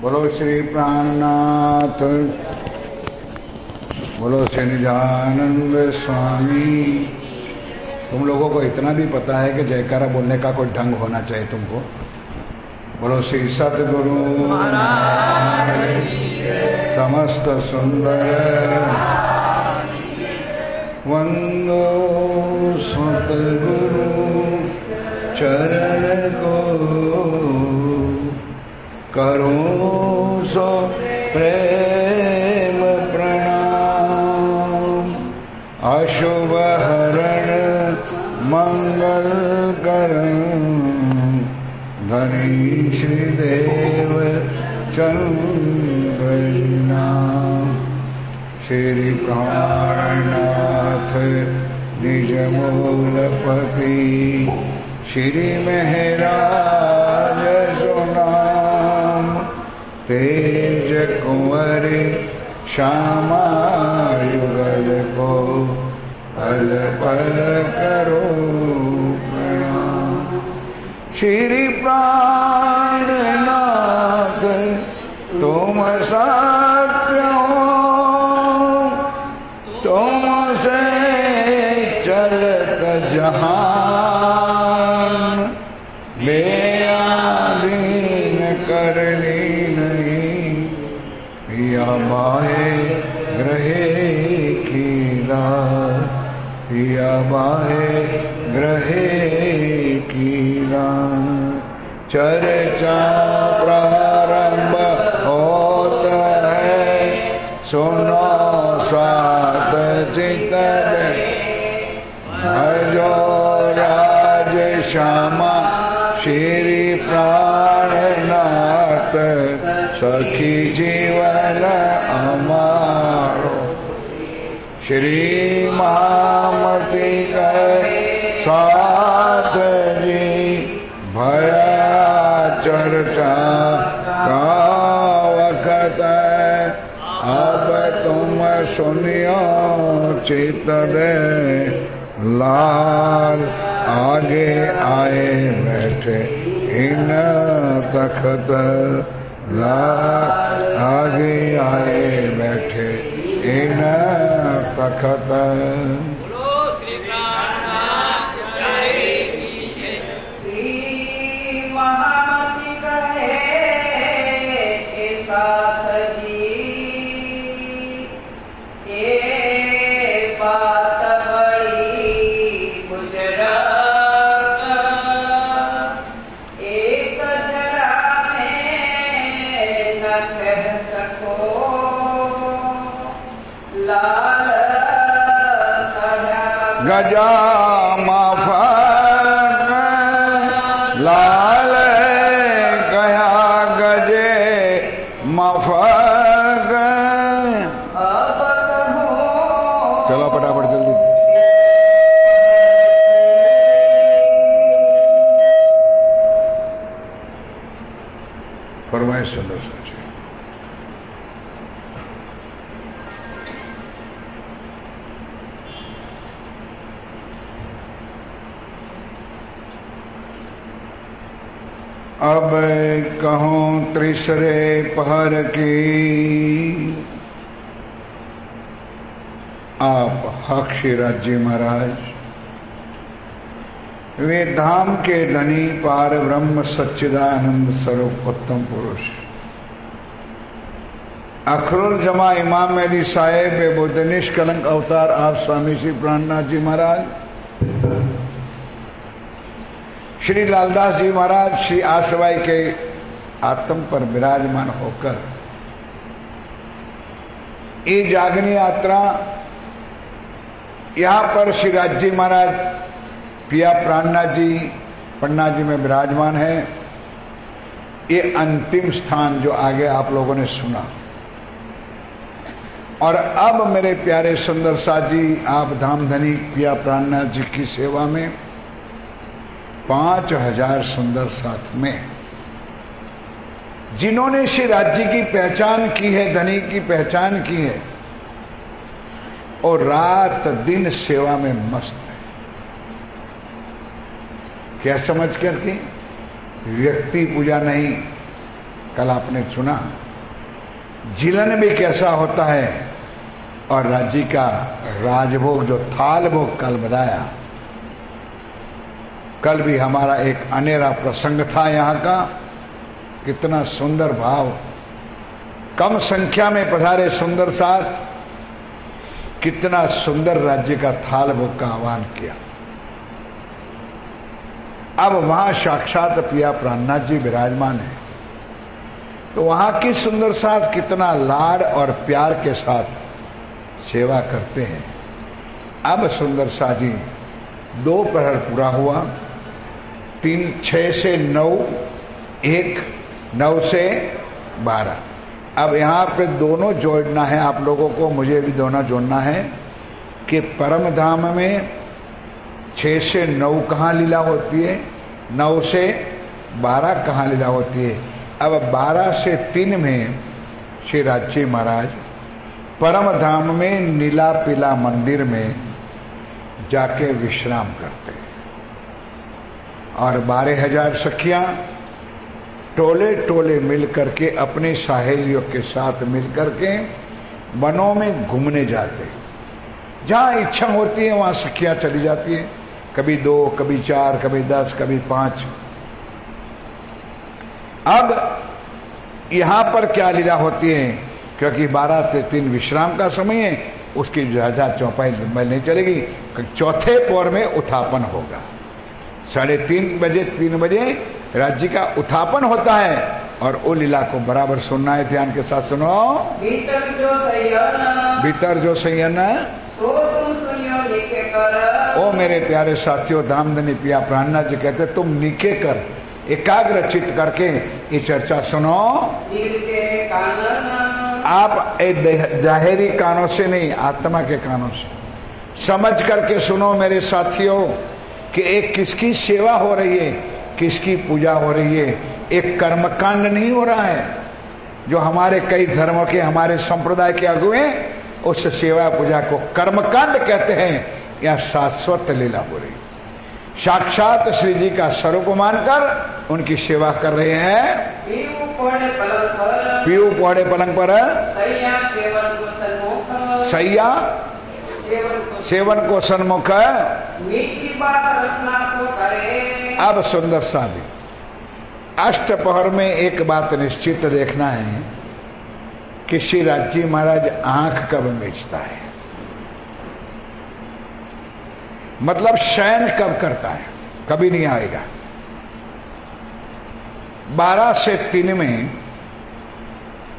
बोलो श्री प्राणनाथ, बोलो श्री निजानंद स्वामी। तुम लोगों को इतना भी पता है कि जयकारा बोलने का कोई ढंग होना चाहिए तुमको। बोलो श्री सतगुरु समस्त सुंदर वंदो सतगुरु चरण को, करो सो प्रेम प्रणाम। अशुभ हरण मंगल करण, धनी श्रीदेव चंद्र नाम। श्री प्राणनाथ निज मूलपति, श्री महराज सुनाम। तेज कुंवर श्यामा युगल को, पल पल करो प्रणाम। श्री प्राणनाथ तुम सत्य हो, तुमसे चलत जहान। बेअधीन करनी नहीं, पिया बाहे ग्रहे कीला, पिया बाहे ग्रहे कीला। चर्चा प्रारंभ होता है, सुनो सात चित भजो राज श्यामा। श्री प्राणनाथ सखी जीवन अमारो। श्री महामती के साथ जी भया चर्चा का वक्त। अब तुम सुनियो चित दे लाल, आगे आए बैठे इन तख्त लाल। आगे आए बैठे इन तख्त। गजा माफक लाल गया गजे माफक। चलो फटाफट जल्दी। फरमाइश सुंदर सोच। अब कहूँ तीसरे पहर की, आप हक शिवराज जी महाराज वे धाम के धनी पार ब्रह्म सच्चिदानंद स्वरूप उत्तम पुरुष अखरुल जमा इमाम मेहदी साहेब बुद्ध निष्कलंक अवतार आप स्वामी श्री प्राणनाथ जी महाराज, श्री लालदास जी महाराज श्री आसवाई के आत्म पर विराजमान होकर ये जागनी यात्रा यहाँ पर श्री राज जी महाराज पिया प्राणनाथ जी पन्ना जी में विराजमान है। ये अंतिम स्थान जो आगे आप लोगों ने सुना। और अब मेरे प्यारे सुंदर साथ जी आप धामधनी पिया प्राणनाथ जी की सेवा में 5000 सुंदर साथ में जिन्होंने श्री राज जी की पहचान की है, धनी की पहचान की है और रात दिन सेवा में मस्त है। क्या समझ करके? व्यक्ति पूजा नहीं। कल आपने सुना जिलन भी कैसा होता है, और राज्य का राजभोग जो थाल भोग कल बताया। कल भी हमारा एक अनेरा प्रसंग था यहाँ का। कितना सुंदर भाव, कम संख्या में पधारे सुंदर साथ, कितना सुंदर राज्य का थाल भोग का आह्वान किया। अब वहां साक्षात पिया प्राणनाथ जी विराजमान है, तो वहां की सुंदर साथ कितना लाड और प्यार के साथ सेवा करते हैं। अब सुंदर सा जी 2 प्रहर पूरा हुआ, 3 6 से 9, 1 9 से 12। अब यहाँ पे दोनों जोड़ना है आप लोगों को, मुझे भी दोनों जोड़ना है कि परम धाम में 6 से 9 कहाँ लीला होती है, 9 से 12 कहाँ लीला होती है। अब 12 से 3 में श्री राज्य महाराज परम धाम में नीला पीला मंदिर में जाके विश्राम करते हैं, और 12,000 सखियां टोले टोले मिल करके अपने सहेलियों के साथ मिल करके वनों में घूमने जाते हैं। जहाँ इच्छा होती है वहाँ सखियां चली जाती हैं, कभी 2, कभी 4, कभी 10, कभी 5। अब यहाँ पर क्या लीला होती है, क्योंकि 12 से 3 विश्राम का समय है, उसकी ज्यादा चौपाई नहीं चलेगी। चौथे पौर में उत्थापन होगा, 3:30 बजे 3 बजे राज्य का उत्थापन होता है, और वो लीला को बराबर सुनना है। ध्यान के साथ सुनो। भीतर जो सैयन ओ मेरे प्यारे साथियों, धामधनी पिया प्राणनाथ जी कहते तुम नीके कर, एकाग्र चित्त करके ये चर्चा सुनो। आप जाहिरी कानों से नहीं, आत्मा के कानों से समझ करके सुनो मेरे साथियों कि एक किसकी सेवा हो रही है, किसकी पूजा हो रही है। एक कर्मकांड नहीं हो रहा है जो हमारे कई धर्मों के, हमारे संप्रदाय के अगुए उस सेवा पूजा को कर्मकांड कहते हैं। या शाश्वत लीला हो रही, साक्षात श्री जी का स्वरूप मानकर उनकी सेवा कर रहे हैं। पीऊ पौड़े पलंग पर, सैया सेवन को सन्मुख। अब सुंदर साधी अष्टपहर में एक बात निश्चित देखना है कि श्री राज्य महाराज आंख कब मीचता है, मतलब शयन कब करता है, कभी नहीं आएगा। 12 से 3 में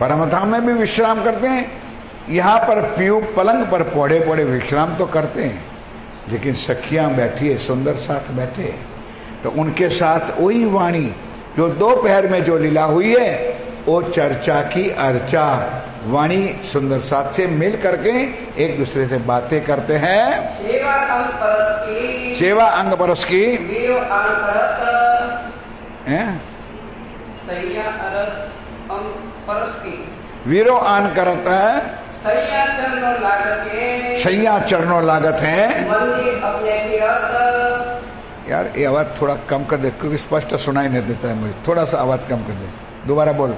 परमधाम में भी विश्राम करते हैं, यहाँ पर पीयू पलंग पर पौड़े पौड़े विश्राम तो करते हैं, लेकिन सखियां बैठी है, सुंदर साथ बैठे हैं, तो उनके साथ वही वाणी जो दोपहर में जो लीला हुई है, वो चर्चा की अर्चा वाणी सुंदर साथ से मिल करके एक दूसरे से बातें करते हैं। सेवा अंग परस की वीरो आन करत है, सैया चरणों लागत है। यार ये आवाज थोड़ा कम कर दे, क्योंकि स्पष्ट सुनाई नहीं देता है मुझे, थोड़ा सा आवाज कम कर दे, दोबारा बोल।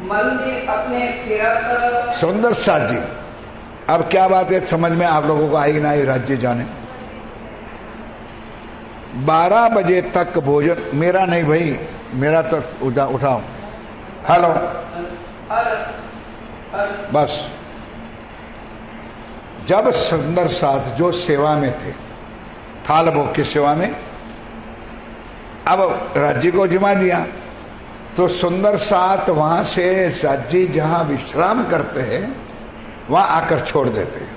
मंदिर अपने फिरत। सुंदर साथ जी, अब क्या बात है समझ में आप लोगों को आएगी ना, ये राज्य जाने। 12 बजे तक भोजन मेरा नहीं भाई, मेरा तो उठाओ। हेलो बस। जब सुंदर साथ जो सेवा में थे, थाल भोग की सेवा में, अब राज्य को जिम्मा दिया, तो सुंदर साथ वहां से राज्य जहां विश्राम करते हैं वहां आकर छोड़ देते हैं।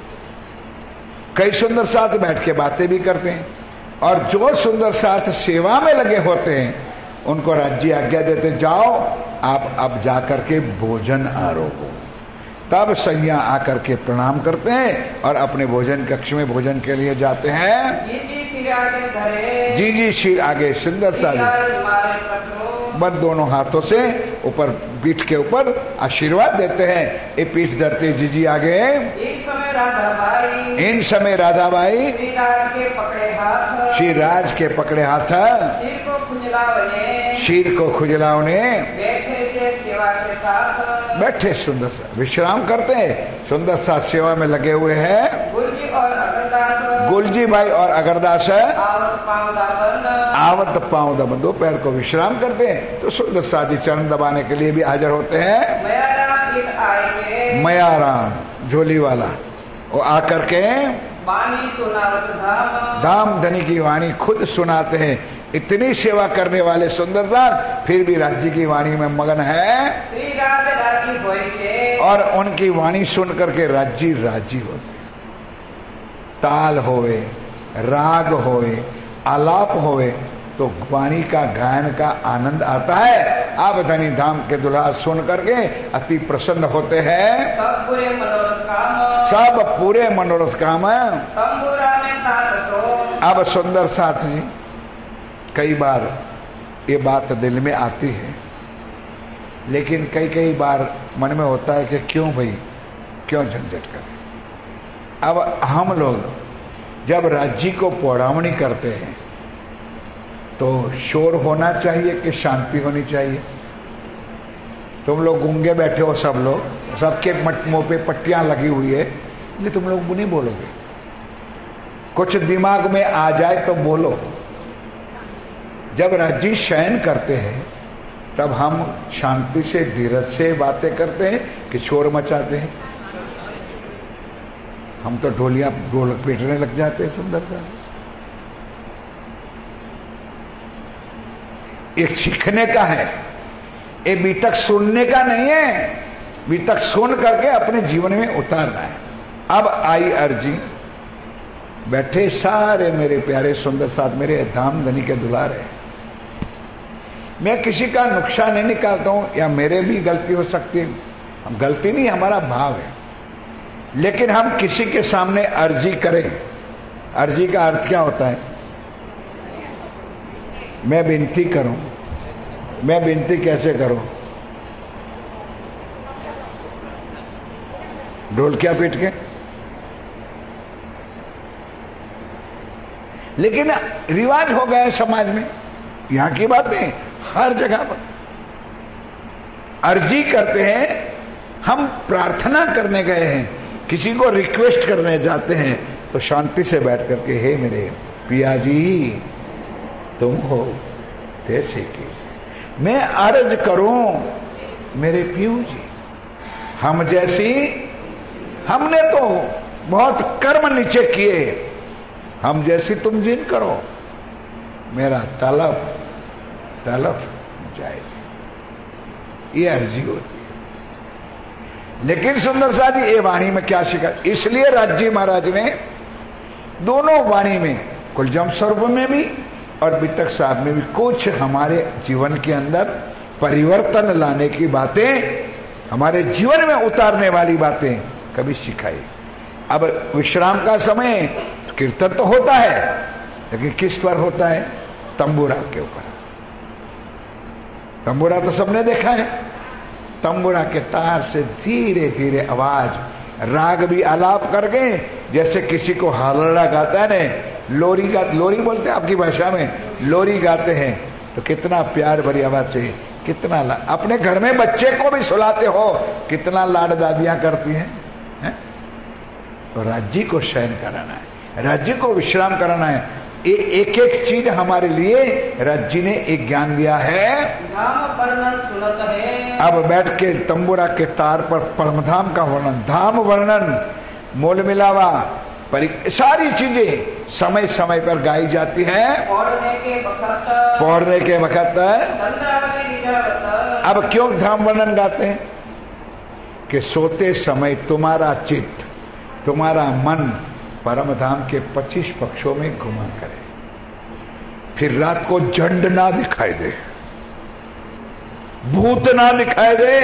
कई सुंदर साथ बैठ के बातें भी करते हैं, और जो सुंदर साथ सेवा में लगे होते हैं उनको राज्य आज्ञा देते, जाओ आप अब जाकर के भोजन आरोगो। तब सैया आकर के प्रणाम करते हैं और अपने भोजन कक्ष में भोजन के लिए जाते हैं। जी जी सिर आगे, सुंदर सा बस दोनों हाथों से ऊपर पीठ के ऊपर आशीर्वाद देते हैं। ये पीठ धरते जी जी आगे। इन समय राधाबाई श्री राज के पकड़े हाथ शीर को खुजलावने बैठे सुंदर सा विश्राम करते हैं, सुंदर सा सेवा में लगे हुए हैं। गुलजी भाई और अगरदास आवत पांव दबन, दोपहर को विश्राम करते हैं तो सुंदर सा जी चरण दबाने के लिए भी हाजिर होते हैं। मयाराम झोली वाला वो आकर के धाम धनी की वाणी खुद सुनाते हैं। इतनी सेवा करने वाले सुंदरदास फिर भी राज्य की वाणी में मगन है और उनकी वाणी सुन करके राज्य राजी होते। ताल होवे, राग होवे, आलाप होवे तो वाणी का गायन का आनंद आता है। आप धनी धाम के दुल्हा सुन करके अति प्रसन्न होते हैं। सब पूरे मनोरथ काम अब सुंदर साथ ही कई बार ये बात दिल में आती है, लेकिन कई बार मन में होता है कि क्यों भाई, क्यों झंझट करें। अब हम लोग जब राज्य को पौड़ावनी करते हैं तो शोर होना चाहिए कि शांति होनी चाहिए। तुम लोग गूंगे बैठे हो, सब लोग, सबके मुंह पे पट्टियां लगी हुई है, ये तुम लोग नहीं बोलोगे। कुछ दिमाग में आ जाए तो बोलो। जब राज्य शयन करते हैं तब हम शांति से धीरज से बातें करते हैं कि शोर मचाते हैं। हम तो ढोलक पीटने लग जाते हैं। सुंदर सा एक सीखने का है, ये बीतक सुनने का नहीं है, बीतक सुन करके अपने जीवन में उतारना है। अब आई अर्जी, बैठे सारे मेरे प्यारे सुंदर साथ मेरे धाम धनी के दुलारे। मैं किसी का नुकसान नहीं निकालता हूं, या मेरे भी गलती हो सकती है, हम गलती नहीं, हमारा भाव है। लेकिन हम किसी के सामने अर्जी करें, अर्जी का अर्थ क्या होता है? मैं विनती करूं। मैं विनती कैसे करूं? ढोलकिया पीट के? लेकिन रिवाज हो गया समाज में, यहां की बात नहीं, हर जगह पर अर्जी करते हैं। हम प्रार्थना करने गए हैं, किसी को रिक्वेस्ट करने जाते हैं तो शांति से बैठ करके, हे मेरे पिया जी तुम हो तैसे की, मैं अर्ज करूं मेरे पियू जी, हम जैसी, हमने तो बहुत कर्म नीचे किए, हम जैसी तुम जिन करो, मेरा तलफ जाएगी। ये अर्जी होती है। लेकिन सुंदर सा जी ये वाणी में क्या शिका, इसलिए राज्य महाराज ने दोनों वाणी में, कुलजम स्वरूप में भी और बितक साहब में भी कुछ हमारे जीवन के अंदर परिवर्तन लाने की बातें, हमारे जीवन में उतारने वाली बातें कभी सिखाई। अब विश्राम का समय कीर्तन तो होता है, लेकिन किस पर होता है? तंबूरा के ऊपर। तंबूरा तो सबने देखा है, तंबूरा के तार से धीरे धीरे आवाज, राग भी आलाप कर गए, जैसे किसी को हालड़ा गाता है ना, लोरी बोलते हैं आपकी भाषा में, लोरी गाते हैं तो कितना प्यार भरी आवाज से, कितना अपने घर में बच्चे को भी सुलाते हो, कितना लाड दादियां करती हैं है? तो राज्य को शयन कराना है, राज्य को विश्राम कराना है। एक एक चीज हमारे लिए राज्य ने एक ज्ञान दिया है। अब बैठ के तंबूरा के तार पर परमधाम का वर्णन, धाम वर्णन, मोल मिलावा, सारी चीजें समय समय पर गाई जाती है। पौड़ने के वक्त अब क्यों धाम वर्णन गाते हैं? कि सोते समय तुम्हारा चित्त, तुम्हारा मन परम धाम के 25 पक्षों में घुमा करे, फिर रात को झंड ना दिखाई दे, भूत ना दिखाई दे,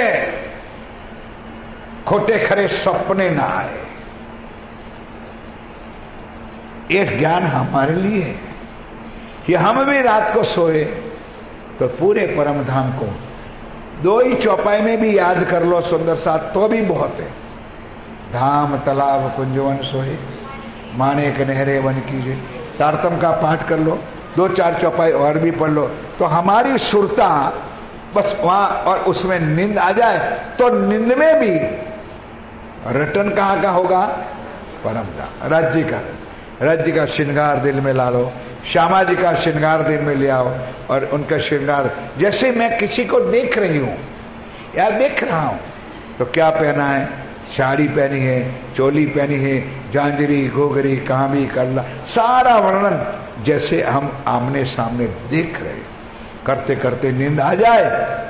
खोटे खरे सपने ना आए। एक ज्ञान हमारे लिए है कि हम भी रात को सोए तो पूरे परम धाम को 2 ही चौपाई में भी याद कर लो सुंदर साथ, तो भी बहुत है। धाम तालाब कुंजवन सोए, माने नहरे वन कीजिए, तारतम का पाठ कर लो, 2-4 चौपाई और भी पढ़ लो, तो हमारी सुरता बस वहां, और उसमें नींद आ जाए तो नींद में भी रटन कहाँ का होगा? परम धाम। राज्य का श्रृंगार दिल में ला लो, श्यामा जी का श्रृंगार दिल में ले आओ, और उनका श्रृंगार, जैसे मैं किसी को देख रही हूं या देख रहा हूं, तो क्या पहना है? साड़ी पहनी है, चोली पहनी है, जांजरी, घोघरी, कामी, कल्ला, सारा वर्णन जैसे हम आमने सामने देख रहे। करते करते नींद आ जाए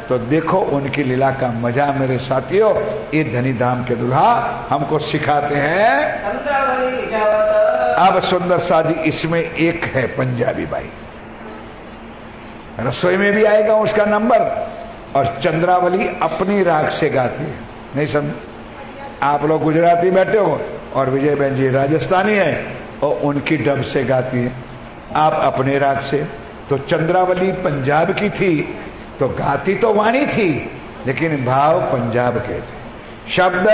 तो देखो उनकी लीला का मजा मेरे साथियों। ये धनी धाम के दुल्हा हमको सिखाते हैं। अब सुंदर सा जी इसमें एक है पंजाबी बाई, रसोई में भी आएगा उसका नंबर, और चंद्रावली अपनी राग से गाती है। नहीं समझ? आप लोग गुजराती बैठे हो और विजय बहन जी राजस्थानी है और उनकी डब से गाती है, आप अपने राग से। तो चंद्रावली पंजाब की थी तो गाती तो वाणी थी, लेकिन भाव पंजाब के थे। शब्द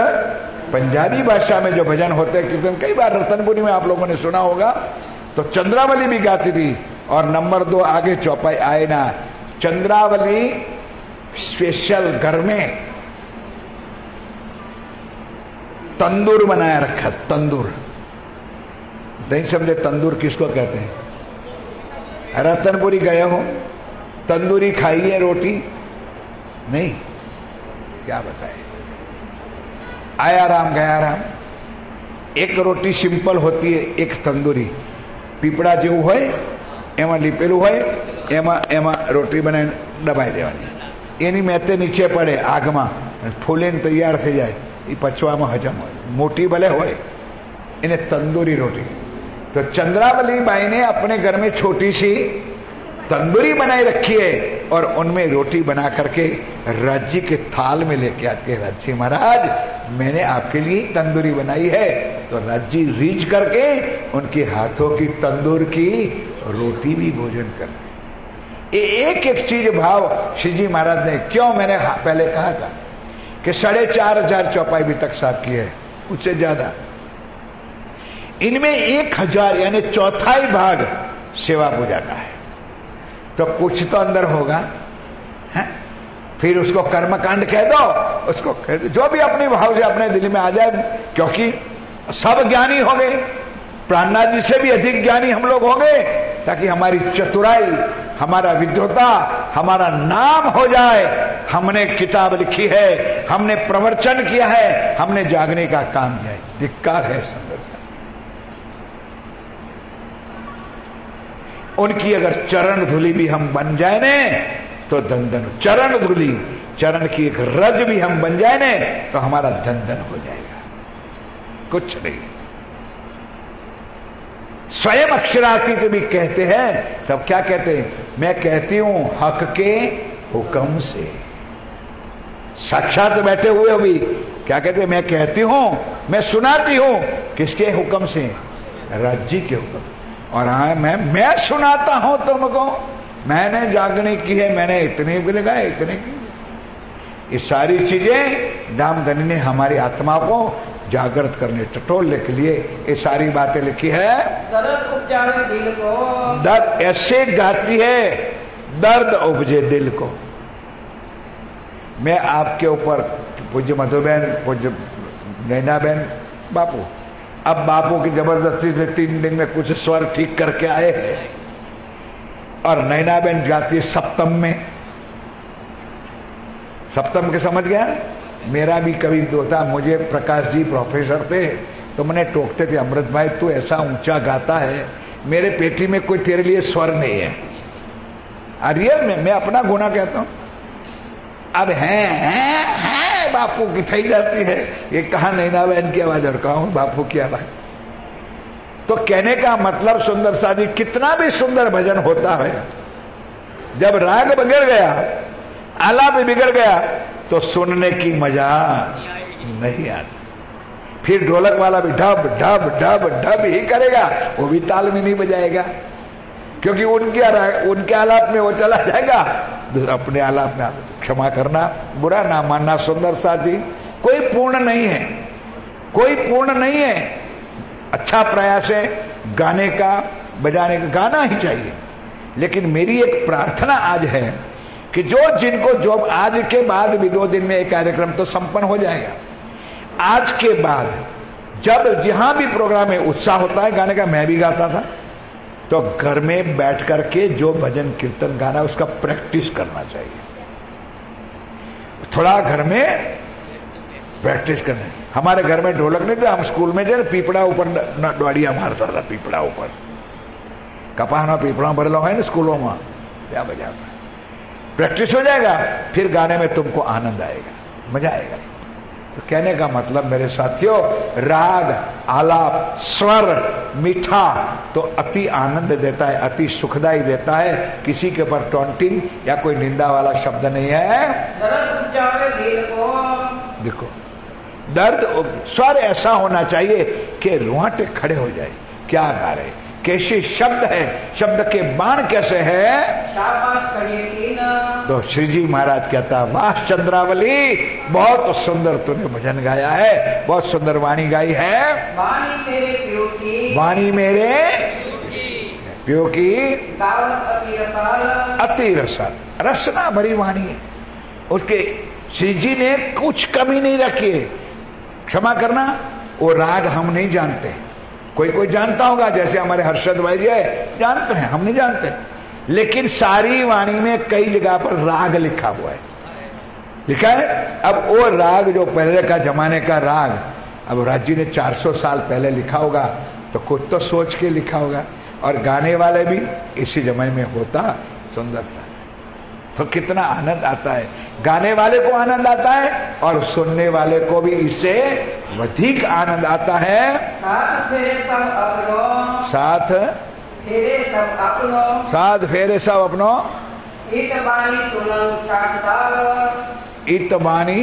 पंजाबी भाषा में जो भजन होते हैं, कीर्तन, कई बार रतनपुरी में आप लोगों ने सुना होगा, तो चंद्रावली भी गाती थी। और नंबर 2 आगे चौपाई आए ना, चंद्रावली स्पेशल घर में तंदूर बनाया रखा। तंदूर नहीं समझे? तंदूर किसको कहते हैं? रतनपुरी गए हो, तंदूरी खाई है रोटी? नहीं, क्या बताए? आया राम गया राम। एक रोटी सिंपल होती है, एक तंदूरी पीपड़ा जेवू होय, एमा લીપેલું હોય, એમાં રોટી બનાવીને દબાઈ દેવાની, એની મેતે નીચે પડે આગમાં, ફૂલીને તૈયાર થઈ જાય, એ પચવામાં હજમ હોય, મોટી ભલે હોય, એને તંદૂરી રોટી। तो चंद्रावली बाई ने अपने घर में छोटी सी तंदूरी बनाई रखी है और उनमें रोटी बना करके राज्य के थाल में लेके आते हैं। राज्य महाराज मैंने आपके लिए तंदूरी बनाई है, तो राज्य रीझ करके उनके हाथों की तंदूर की रोटी भी भोजन करते। एक एक चीज भाव श्री जी महाराज ने, क्यों मैंने पहले कहा था कि 4,500 चौपाई भी तक साफ की है, उससे ज्यादा। इनमें 1,000 यानी चौथाई भाग सेवा पूजा का है, तो कुछ तो अंदर होगा है? फिर उसको कर्मकांड कह दो, उसको कह दो, जो भी अपने भाव से अपने दिल में आ जाए, क्योंकि सब ज्ञानी हो गए, प्राणनाथ जी से भी अधिक ज्ञानी हम लोग हो गए, ताकि हमारी चतुराई, हमारा विद्वता, हमारा नाम हो जाए। हमने किताब लिखी है, हमने प्रवचन किया है, हमने जागने का काम किया है। धिक्कार है सुंदर सा। उनकी अगर चरण धूलि भी हम बन जाए ने तो धन धन। चरण धूलि, चरण की एक रज भी हम बन जाए ने तो हमारा धन धन हो जाएगा, कुछ नहीं। स्वयं अक्षरातीत भी कहते हैं, तब क्या कहते हैं? मैं कहती हूं हक के हुक्म से। साक्षात बैठे हुए हो भी क्या कहते हैं? मैं कहती हूं, मैं सुनाती हूं, किसके हुक्म से? राज्य के हुक्म। और हाँ, मैं सुनाता हूं तुमको, मैंने जागने की है, मैंने इतने लगाए, इतने की। ये सारी चीजें दामधनी ने हमारी आत्मा को जागृत करने, टटोलने के लिए ये सारी बातें लिखी है। दर्द उपजावे दिल को, दर्द ऐसे गाती है, दर्द उपजे दिल को। मैं आपके ऊपर पूज्य मधुबहन, पूज्य नैनाबहन, बापू, अब बापू की जबरदस्ती से 3 दिन में कुछ स्वर ठीक करके आए हैं, और नैनाबहन गाती है सप्तम में। सप्तम के समझ गया? मेरा भी कभी होता, मुझे प्रकाश जी प्रोफेसर थे तो मैंने टोकते थे, अमृत भाई तू ऐसा ऊंचा गाता है, मेरे पेटी में कोई तेरे लिए स्वर नहीं है। रियल में मैं अपना गुना कहता हूं। अब है बापू की थई जाती है, ये कहा नैना बहन की आवाज और कहा बापू की आवाज। तो कहने का मतलब सुंदर सा जी, कितना भी सुंदर भजन होता है, जब राग बिगड़ गया, आलाप बिगड़ गया, तो सुनने की मजा नहीं आती। फिर ढोलक वाला भी ढब ढब ढब ढब ही करेगा, वो भी ताल में नहीं बजाएगा, क्योंकि उनके आलाप में वो चला जाएगा, अपने आलाप में। क्षमा करना, बुरा ना मानना सुंदर साथी, कोई पूर्ण नहीं है, कोई पूर्ण नहीं है। अच्छा प्रयास है गाने का, बजाने का, गाना ही चाहिए। लेकिन मेरी एक प्रार्थना आज है कि जिनको जो आज के बाद भी 2 दिन में एक कार्यक्रम तो संपन्न हो जाएगा। आज के बाद जब जहां भी प्रोग्राम में उत्साह होता है गाने का, मैं भी गाता था, तो घर में बैठ करके जो भजन कीर्तन गाना उसका प्रैक्टिस करना चाहिए। थोड़ा घर में प्रैक्टिस करना। हमारे घर में ढोलक नहीं थे, हम स्कूल में जो पीपड़ा ऊपर डोड़िया मारता था, पीपड़ा ऊपर कपाहना पीपड़ा भरलो है ना स्कूलों में, क्या बजा प्रैक्टिस हो जाएगा, फिर गाने में तुमको आनंद आएगा, मजा आएगा। तो कहने का मतलब मेरे साथियों, राग, आलाप, स्वर मीठा तो अति आनंद देता है, अति सुखदाई देता है। किसी के ऊपर टॉन्टिंग या कोई निंदा वाला शब्द नहीं है। देखो दर्द, स्वर ऐसा होना चाहिए कि रोंगटे खड़े हो जाए। क्या गा रहे, कैसे शब्द है, शब्द के बाण कैसे है। तो श्री जी महाराज कहता, वाह चंद्रावली, बहुत सुंदर तूने भजन गाया है, बहुत सुंदर वाणी गाई है। वाणी मेरे प्यो की अति रसल, रसना भरी वाणी है उसके। श्री जी ने कुछ कमी नहीं रखी है। क्षमा करना, वो राग हम नहीं जानते, कोई कोई जानता होगा, जैसे हमारे हर्षद भाई जी है, जानते हैं, हम नहीं जानते। लेकिन सारी वाणी में कई जगह पर राग लिखा हुआ है, लिखा है। अब वो राग जो पहले का जमाने का राग, अब राज जी ने 400 साल पहले लिखा होगा, तो कुछ तो सोच के लिखा होगा। और गाने वाले भी इसी जमाने में होता, सुंदर सा, तो कितना आनंद आता है। गाने वाले को आनंद आता है और सुनने वाले को भी इससे अधिक आनंद आता है। साथ फेरे सब अपनो, इतबानी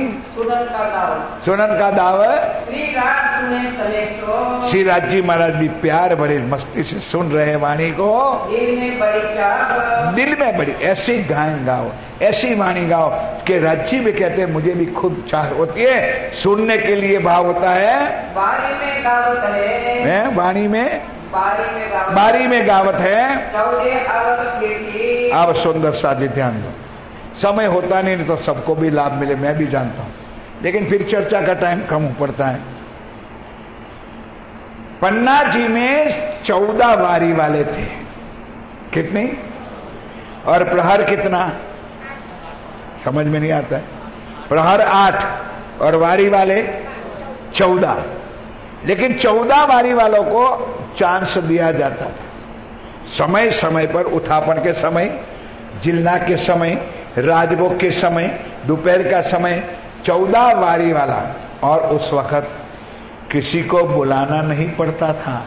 सुनन का दाव। श्री राज जी महाराज भी प्यार भरे मस्ती से सुन रहे वाणी को, दिल में बड़ी ऐसी गायन गाओ, ऐसी वाणी गाओ कि राज जी भी कहते हैं मुझे भी खुद चाह होती है, सुनने के लिए भाव होता है। बारी में गावत है, बारी में गावत है। अब सुंदर सा जी ध्यान दो, समय होता नहीं तो सबको भी लाभ मिले, मैं भी जानता हूं, लेकिन फिर चर्चा का टाइम कम पड़ता है। पन्ना जी में 14 वारी वाले थे, कितने, और प्रहर कितना समझ में नहीं आता है। प्रहर 8 और वारी वाले 14, लेकिन 14 वारी वालों को चांस दिया जाता था समय समय पर, उत्थापन के समय, जिलना के समय, राजभोग के समय, दोपहर का समय, 14 वारी वाला। और उस वक्त किसी को बुलाना नहीं पड़ता था,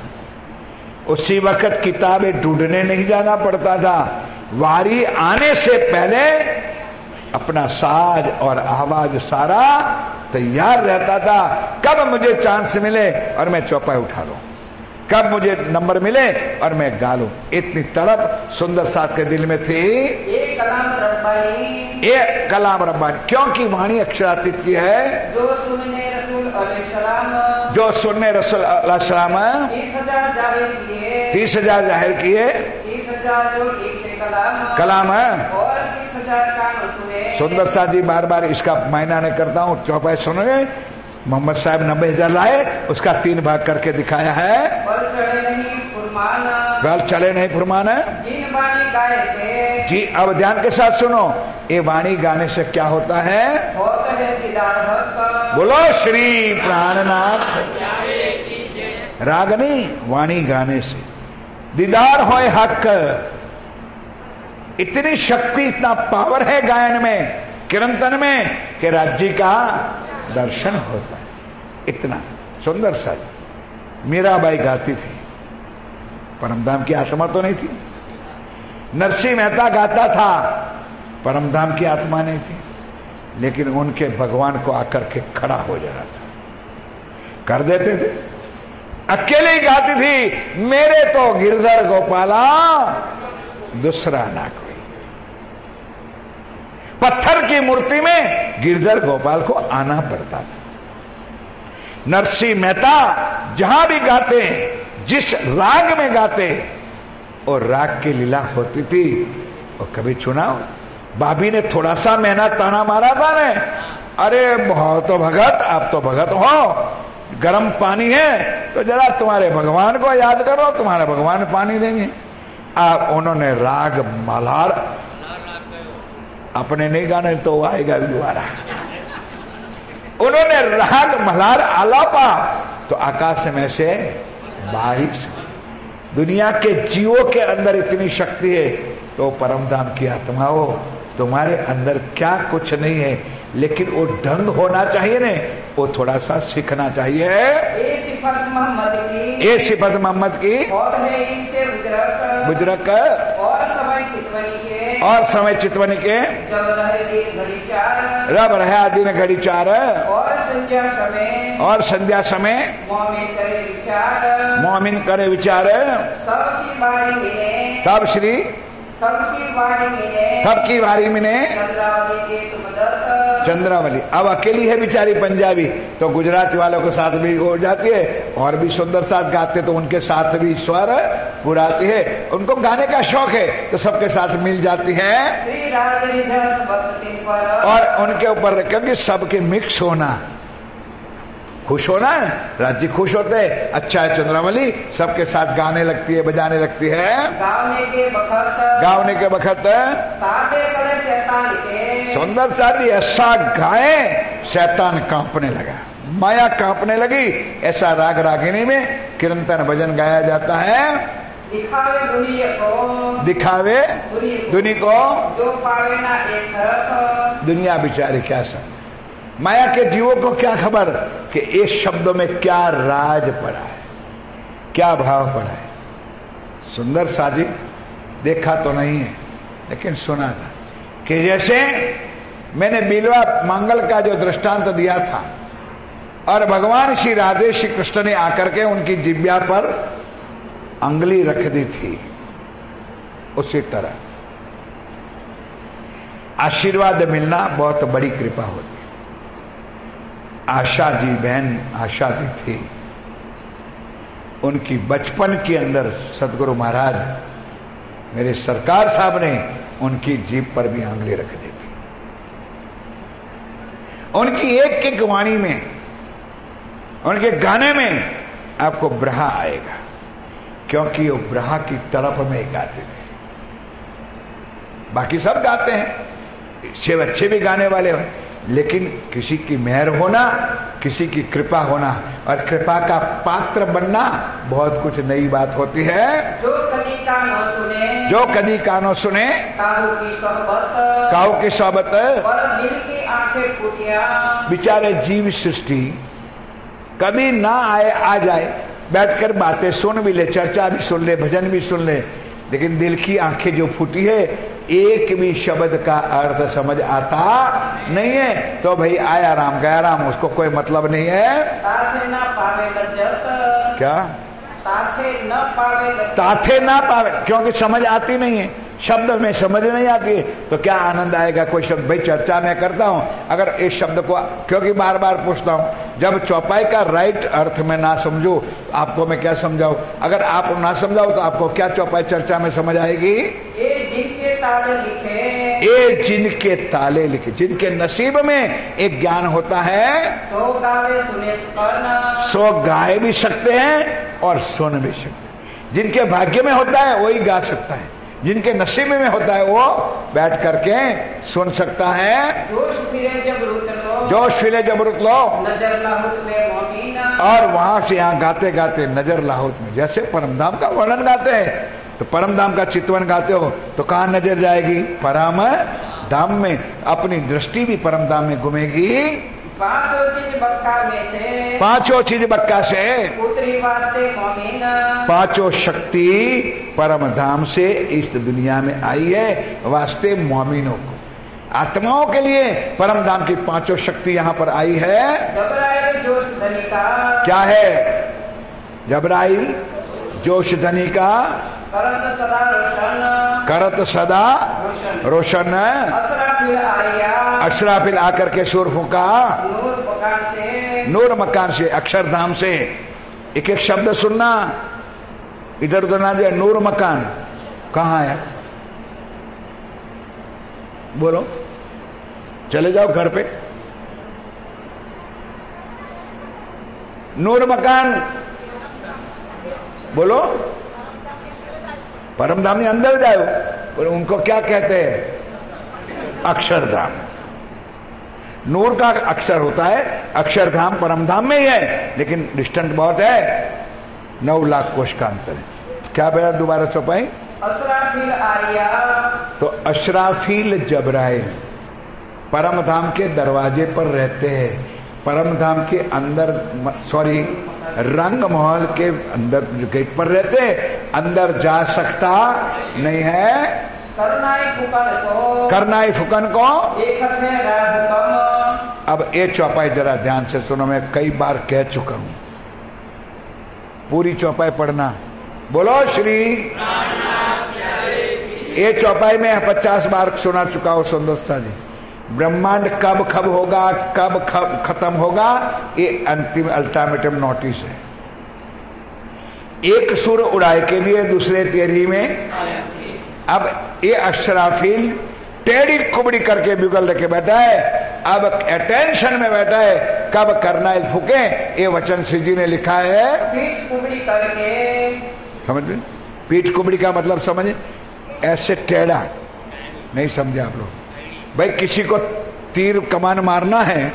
उसी वक्त किताबें ढूंढने नहीं जाना पड़ता था। वारी आने से पहले अपना साज और आवाज सारा तैयार रहता था, कब मुझे चांस मिले और मैं चौपाई उठा लूं, कब मुझे नंबर मिले और मैं गा लूं। इतनी तड़प सुंदर साथ के दिल में थी। एक कलाम रब्बानी, क्योंकि वाणी अक्षरातीत की है। जो सुनने रसूल अलैहिस्सलाम 30,000 जाहिर किए, 30,000 जो लिखे कलाम है। सुंदर साथ जी बार बार इसका मायना नहीं करता हूँ, चौपाई सुनोगे। मोहम्मद साहब 90,000 लाए, उसका 3 भाग करके दिखाया है। बल चले नहीं फुरमाना जी। अब ध्यान के साथ सुनो, ये वाणी गाने से क्या होता है। बोलो श्री प्राणनाथ। राग नहीं, वाणी गाने से दीदार होए हक। इतनी शक्ति, इतना पावर है गायन में, कीर्तन में, कि राज्य का दर्शन होता है। इतना सुंदर सा मीराबाई गाती थी, परमधाम की आत्मा तो नहीं थी। नरसिंह मेहता गाता था, परमधाम की आत्मा नहीं थी, लेकिन उनके भगवान को आकर के खड़ा हो जाना था, कर देते थे। अकेले ही गाती थी, मेरे तो गिरधर गोपाला दूसरा ना कोई। पत्थर की मूर्ति में गिरधर गोपाल को आना पड़ता था। नरसिंह मेहता जहां भी गाते, जिस राग में गाते, और राग की लीला होती थी। और कभी चुनाव भाभी ने थोड़ा सा मेहनत ताना मारा था ने, अरे बहुत तो भगत, आप तो भगत हो, गर्म पानी है तो जरा तुम्हारे भगवान को याद करो, तुम्हारे भगवान पानी देंगे। आप उन्होंने राग मल्हार अपने नहीं गाने तो आएगा भी दोबारा, उन्होंने राग मल्हार आलापा तो आकाश में से बारिश। दुनिया के जीवों के अंदर इतनी शक्ति है तो परम धाम की आत्माओं तुम्हारे अंदर क्या कुछ नहीं है, लेकिन वो ढंग होना चाहिए ने, वो थोड़ा सा सीखना चाहिए। ये सिफत मोहम्मद की, ये सिफत मोहम्मद की और है इनसे बुजरक और समय चितवनी के, और समय चितवनी के जब रहे दिन घड़ी चार, रब रहा दिन घड़ी चार, और संध्या समय, और संध्या समय मोमिन करे विचार, मोमिन करे विचार। सबकी बारी मिले, तब श्री सबकी बारी मिले, सबकी बारी में ने चंद्रावली के तुम दत्त, चंद्रावली। अब अकेली है बेचारी पंजाबी, तो गुजराती वालों के साथ भी हो जाती है और भी सुंदर साथ गाते तो उनके साथ भी स्वर पुराती है। उनको गाने का शौक है तो सबके साथ मिल जाती है श्री राग रिझन भक्त तिन पर, और उनके ऊपर क्योंकि सबके मिक्स होना, खुश होना है, राज्य खुश होते हैं। अच्छा है चंद्रावली सबके साथ गाने लगती है, बजाने लगती है। गावने के बखत, गावने के बखत ताबे करे शैतान के, सुंदर सारी ऐसा गाए शैतान कांपने लगा, माया कांपने लगी। ऐसा राग रागिनी में कीर्तन भजन गाया जाता है। दिखावे दुनिया को, दिखावे दुनी को, जो पावे ना एक हरफ, दुनिया बेचारे क्या सब, माया के जीवों को क्या खबर कि इस शब्दों में क्या राज पड़ा है, क्या भाव पड़ा है। सुंदर साजी देखा तो नहीं है लेकिन सुना था कि जैसे मैंने बिलवा मंगल का जो दृष्टांत दिया था और भगवान श्री राधे श्री कृष्ण ने आकर के उनकी जिब्या पर अंगुली रख दी थी, उसी तरह आशीर्वाद मिलना बहुत बड़ी कृपा होती। आशा जी बहन आशा जी थी, उनकी बचपन के अंदर सदगुरु महाराज मेरे सरकार साहब ने उनकी जीभ पर भी आंगली रख दी थी। उनकी एक एक वाणी में, उनके गाने में आपको ब्रहा आएगा, क्योंकि वो ब्रहा की तरफ में गाते थे। बाकी सब गाते हैं, शिव अच्छे भी गाने वाले हैं, लेकिन किसी की मेहर होना, किसी की कृपा होना और कृपा का पात्र बनना बहुत कुछ नई बात होती है। जो कभी कानों सुने, जो कभी कानों सुने काहू की सोहबत, काहू की सोहबत, पर दिल की आंखें फूटिया, बेचारे जीव सृष्टि कभी ना आए आ जाए, बैठकर बातें सुन भी ले, चर्चा भी सुन ले, भजन भी सुन ले, लेकिन दिल की आंखें जो फूटी है, एक भी शब्द का अर्थ समझ आता नहीं है, तो भाई आया राम गया राम, उसको कोई मतलब नहीं है। ताथे ना पावे लज्जत, क्या ताथे न पावे लज्जत, ताथे ना पावे, क्योंकि समझ आती नहीं है, शब्द में समझ नहीं आती है तो क्या आनंद आएगा। कोई शब्द भाई चर्चा में करता हूं, अगर इस शब्द को, क्योंकि बार बार पूछता हूं, जब चौपाई का राइट अर्थ में ना समझो आपको मैं क्या समझाऊं, अगर आप ना समझाओ तो आपको क्या चौपाई चर्चा में समझ आएगी। ये जिनके ताले लिखे, ये जिनके ताले लिखे, जिनके नसीब में एक ज्ञान होता है, सो गावे सुने सुकर्णा, सो गाए भी सकते हैं और सुन भी सकते हैं। जिनके भाग्य में होता है वही गा सकता है, जिनके नसीब में होता है वो बैठ करके सुन सकता है। जोश फिरे जब रुत लो, जोश फिरे जब रुत लो, नजर लाहुत में मोमीना, और वहां से यहाँ गाते गाते नजर लाहौत में, जैसे परमधाम का वर्णन गाते हैं तो परमधाम का चितवन गाते हो तो कहाँ नजर जाएगी, परम धाम में, अपनी दृष्टि भी परमधाम में घूमेगी। पांचों चीज बक्का में से, पांचों चीज बक्का से, उतरी वास्ते मोमीना, पांचों शक्ति परम धाम से इस दुनिया में आई है वास्ते मोमिनों को, आत्माओं के लिए परम धाम की पांचों शक्ति यहाँ पर आई है। जबराइल जोश धनी का, क्या है जबराइल जोश धनी का, करत सदा रोशन, करत सदा रोशन, असराफिल आया, अशराफिल आकर के सुर फूका, नूर मकान से, नूर मकान से, अक्षरधाम से। एक एक शब्द सुनना, इधर उधर ना जाए, नूर मकान कहाँ आया? बोलो, चले जाओ घर पे। नूर मकान बोलो, परमधाम में अंदर जाओ। और उनको क्या कहते हैं? अक्षरधाम। नूर का अक्षर होता है, अक्षरधाम परमधाम में ही है, लेकिन डिस्टेंट बहुत है, 9 लाख कोष का अंतर है। क्या बेटा दोबारा चौपाई? असराफील आया, तो अशराफील जबराइल परमधाम के दरवाजे पर रहते हैं। परमधाम के अंदर, सॉरी, रंग महल के अंदर गेट पर रहते हैं, अंदर जा सकता नहीं है। करनाई फुकन को एक हुक्म। अब ये चौपाई जरा ध्यान से सुनो, मैं कई बार कह चुका हूं, पूरी चौपाई पढ़ना। बोलो श्री। ये चौपाई में 50 बार सुना चुका हूं सुंदरता जी। ब्रह्मांड कब खब होगा, कब खत्म होगा, ये अंतिम अल्टीमेटम नोटिस है। एक सुर उड़ाए के लिए दूसरे तेरी में। अब ये अशराफील टेढ़ी कुबड़ी करके बिगल लेके बैठा है, अब अटेंशन में बैठा है, कब करनाइल फूके। ये वचन श्री जी ने लिखा है, पीठ कुबड़ी करके। समझ में? पीठ कुबड़ी का मतलब समझे? ऐसे टेढ़ा नहीं समझे आप लोग? भाई किसी को तीर कमान मारना है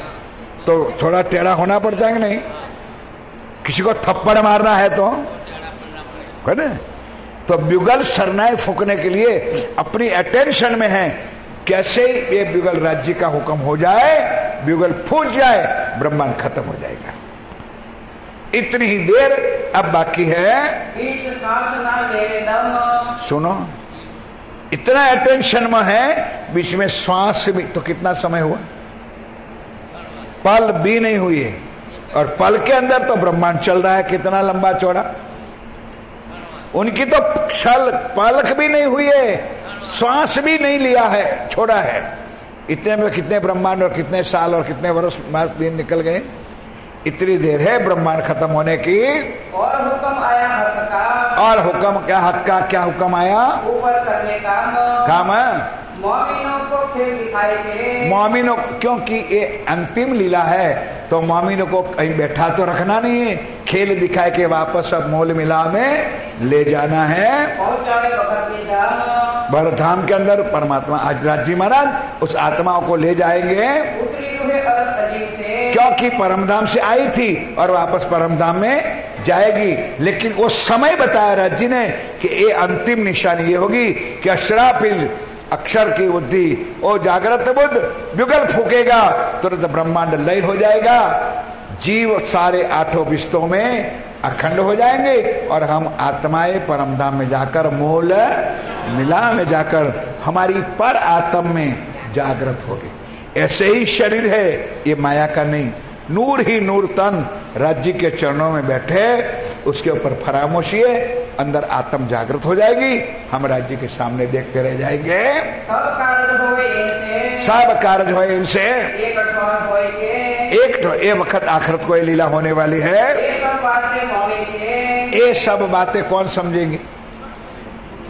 तो थोड़ा टेढ़ा होना पड़ता है कि नहीं? किसी को थप्पड़ मारना है तो है, तो ब्यूगल सरनाए फूकने के लिए अपनी अटेंशन में है, कैसे ये ब्यूगल राज्य का हुक्म हो जाए, ब्यूगल फूट जाए, ब्रह्मांड खत्म हो जाएगा। इतनी ही देर अब बाकी है। बीच सांस ना ले दम। सुनो, इतना अटेंशन में है, बीच में श्वास भी, तो कितना समय हुआ? पल भी नहीं हुई है, और पल के अंदर तो ब्रह्मांड चल रहा है, कितना लंबा चौड़ा। उनकी तो क्षण पलक भी नहीं हुई है, श्वास भी नहीं लिया है, छोड़ा है। इतने में कितने ब्रह्मांड और कितने साल और कितने वर्ष मास दिन निकल गए। इतनी देर है ब्रह्मांड खत्म होने की। और हुक्म आया हक का। और हुक्म क्या? हक का क्या हुक्म आया? ऊपर करने का काम है। मोमिनों को खेल दिखाई दे। मोमिनों, क्योंकि ये अंतिम लीला है, तो मोमिनों को कहीं बैठा तो रखना नहीं है, खेल दिखाए के वापस अब मोल मिला में ले जाना है। पहुंचाए भरधाम के अंदर परमात्मा आज राज्य महाराज उस आत्माओं को ले जाएंगे, उतरी हुए अरस अजीब से, क्योंकि परमधाम से आई थी और वापस परमधाम में जाएगी। लेकिन वो समय बताया राज्य ने कि ये अंतिम निशानी ये होगी कि अशराफिल अक्षर की बुद्धि, ओ जागृत बुद्ध ब्युगल फूकेगा, तुरंत ब्रह्मांड लय हो जाएगा, जीव सारे 8 विस्तों में अखंड हो जाएंगे, और हम आत्माएं परमधाम में जाकर मूल मिला में जाकर हमारी पर आत्म में जागृत होगी। ऐसे ही शरीर है, ये माया का नहीं, नूर ही नूर तन राज्य के चरणों में बैठे, उसके ऊपर फरामोशी है, अंदर आत्म जागृत हो जाएगी, हम राज्य के सामने देखते रह जाएंगे। सब कार्य होए इनसे, सब कार्य होए इनसे, एक अठवार होए के, एक तो ये वक्त आखिरत को ये लीला होने वाली है। ये सब बातें मोमिन के, ये सब बातें कौन समझेंगे?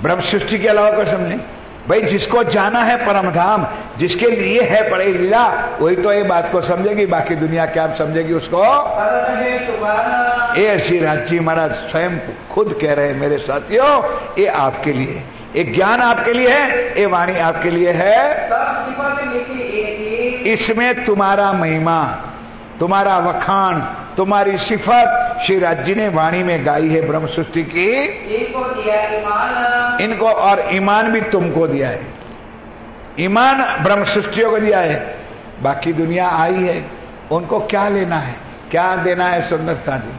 ब्रह्म सृष्टि के अलावा कौन समझे? भाई जिसको जाना है परमधाम, जिसके लिए है पड़े लीला, वही तो ये बात को समझेगी, बाकी दुनिया क्या समझेगी उसको? ये श्री राज्य महाराज स्वयं खुद कह रहे हैं, मेरे साथियों ये आपके लिए, ये ज्ञान आपके लिए है, ये वाणी आपके लिए है। सब सिफत लिखी एक ही, इसमें तुम्हारा महिमा, तुम्हारा वखान, तुम्हारी सिफत श्री राज्य ने वाणी में गाई है ब्रह्म सृष्टि की। इनको दिया ईमान, इनको और ईमान भी तुमको दिया है, ईमान ब्रह्म सृष्टियों को दिया है। बाकी दुनिया आई है, उनको क्या लेना है, क्या देना है? सुंदर साथी,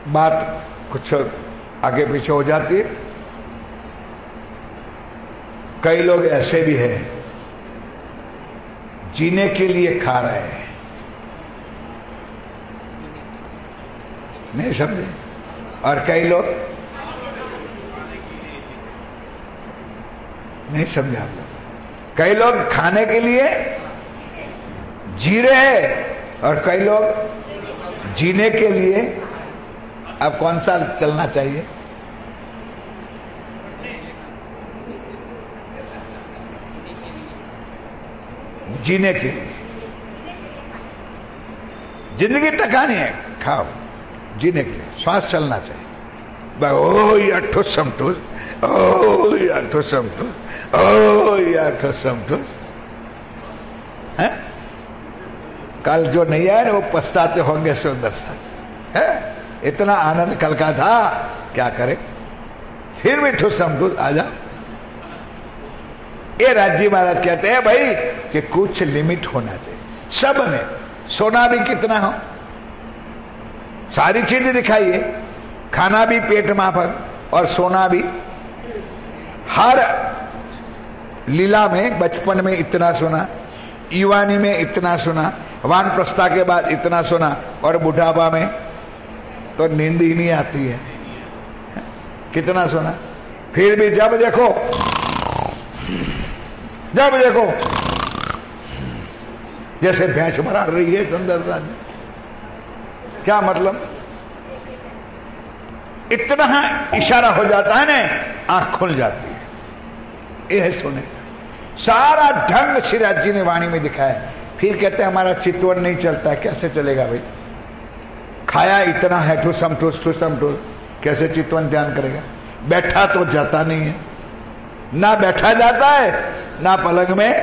बात कुछ आगे पीछे हो जाती है। कई लोग ऐसे भी हैं जीने के लिए खा रहे हैं, नहीं समझे? और कई लोग नहीं समझे आप लोग, कई लोग खाने के लिए जी रहे हैं और कई लोग जीने के लिए अब कौन सा चलना चाहिए? जीने के लिए। जिंदगी टकानी है, खाओ। जीने के लिए श्वास चलना चाहिए। ओ या ठुसम ठुस, ओ या ठुसम ठुस, ओ या ठुसम ठुस। कल जो नहीं आए ना वो पछताते होंगे सुंदर साथ है। इतना आनंद कल का था, क्या करे, फिर भी ठुसम ठुस आ जा। ये राजी महाराज कहते हैं भाई कि कुछ लिमिट होना चाहिए सब में। सोना भी कितना हो, सारी चीजें दिखाइए, खाना भी पेट माफक और सोना भी। हर लीला में बचपन में इतना सोना, युवानी में इतना सोना, वानप्रस्था के बाद इतना सोना, और बुढ़ापा में तो नींद ही नहीं आती है। कितना सोना, फिर भी जब देखो जैसे भैंस भरा रही है सुंदरता जी। क्या मतलब, इतना इशारा हो जाता है ना, आंख खुल जाती है। यह सुने, सारा ढंग श्रीराज जी ने वाणी में दिखाया। फिर कहते हैं हमारा चित्तवन नहीं चलता। कैसे चलेगा भाई, खाया इतना है, ठुसम ठुस ठुसम ठुस, कैसे चित्तवन ध्यान करेगा? बैठा तो जाता नहीं है, ना बैठा जाता है ना पलंग में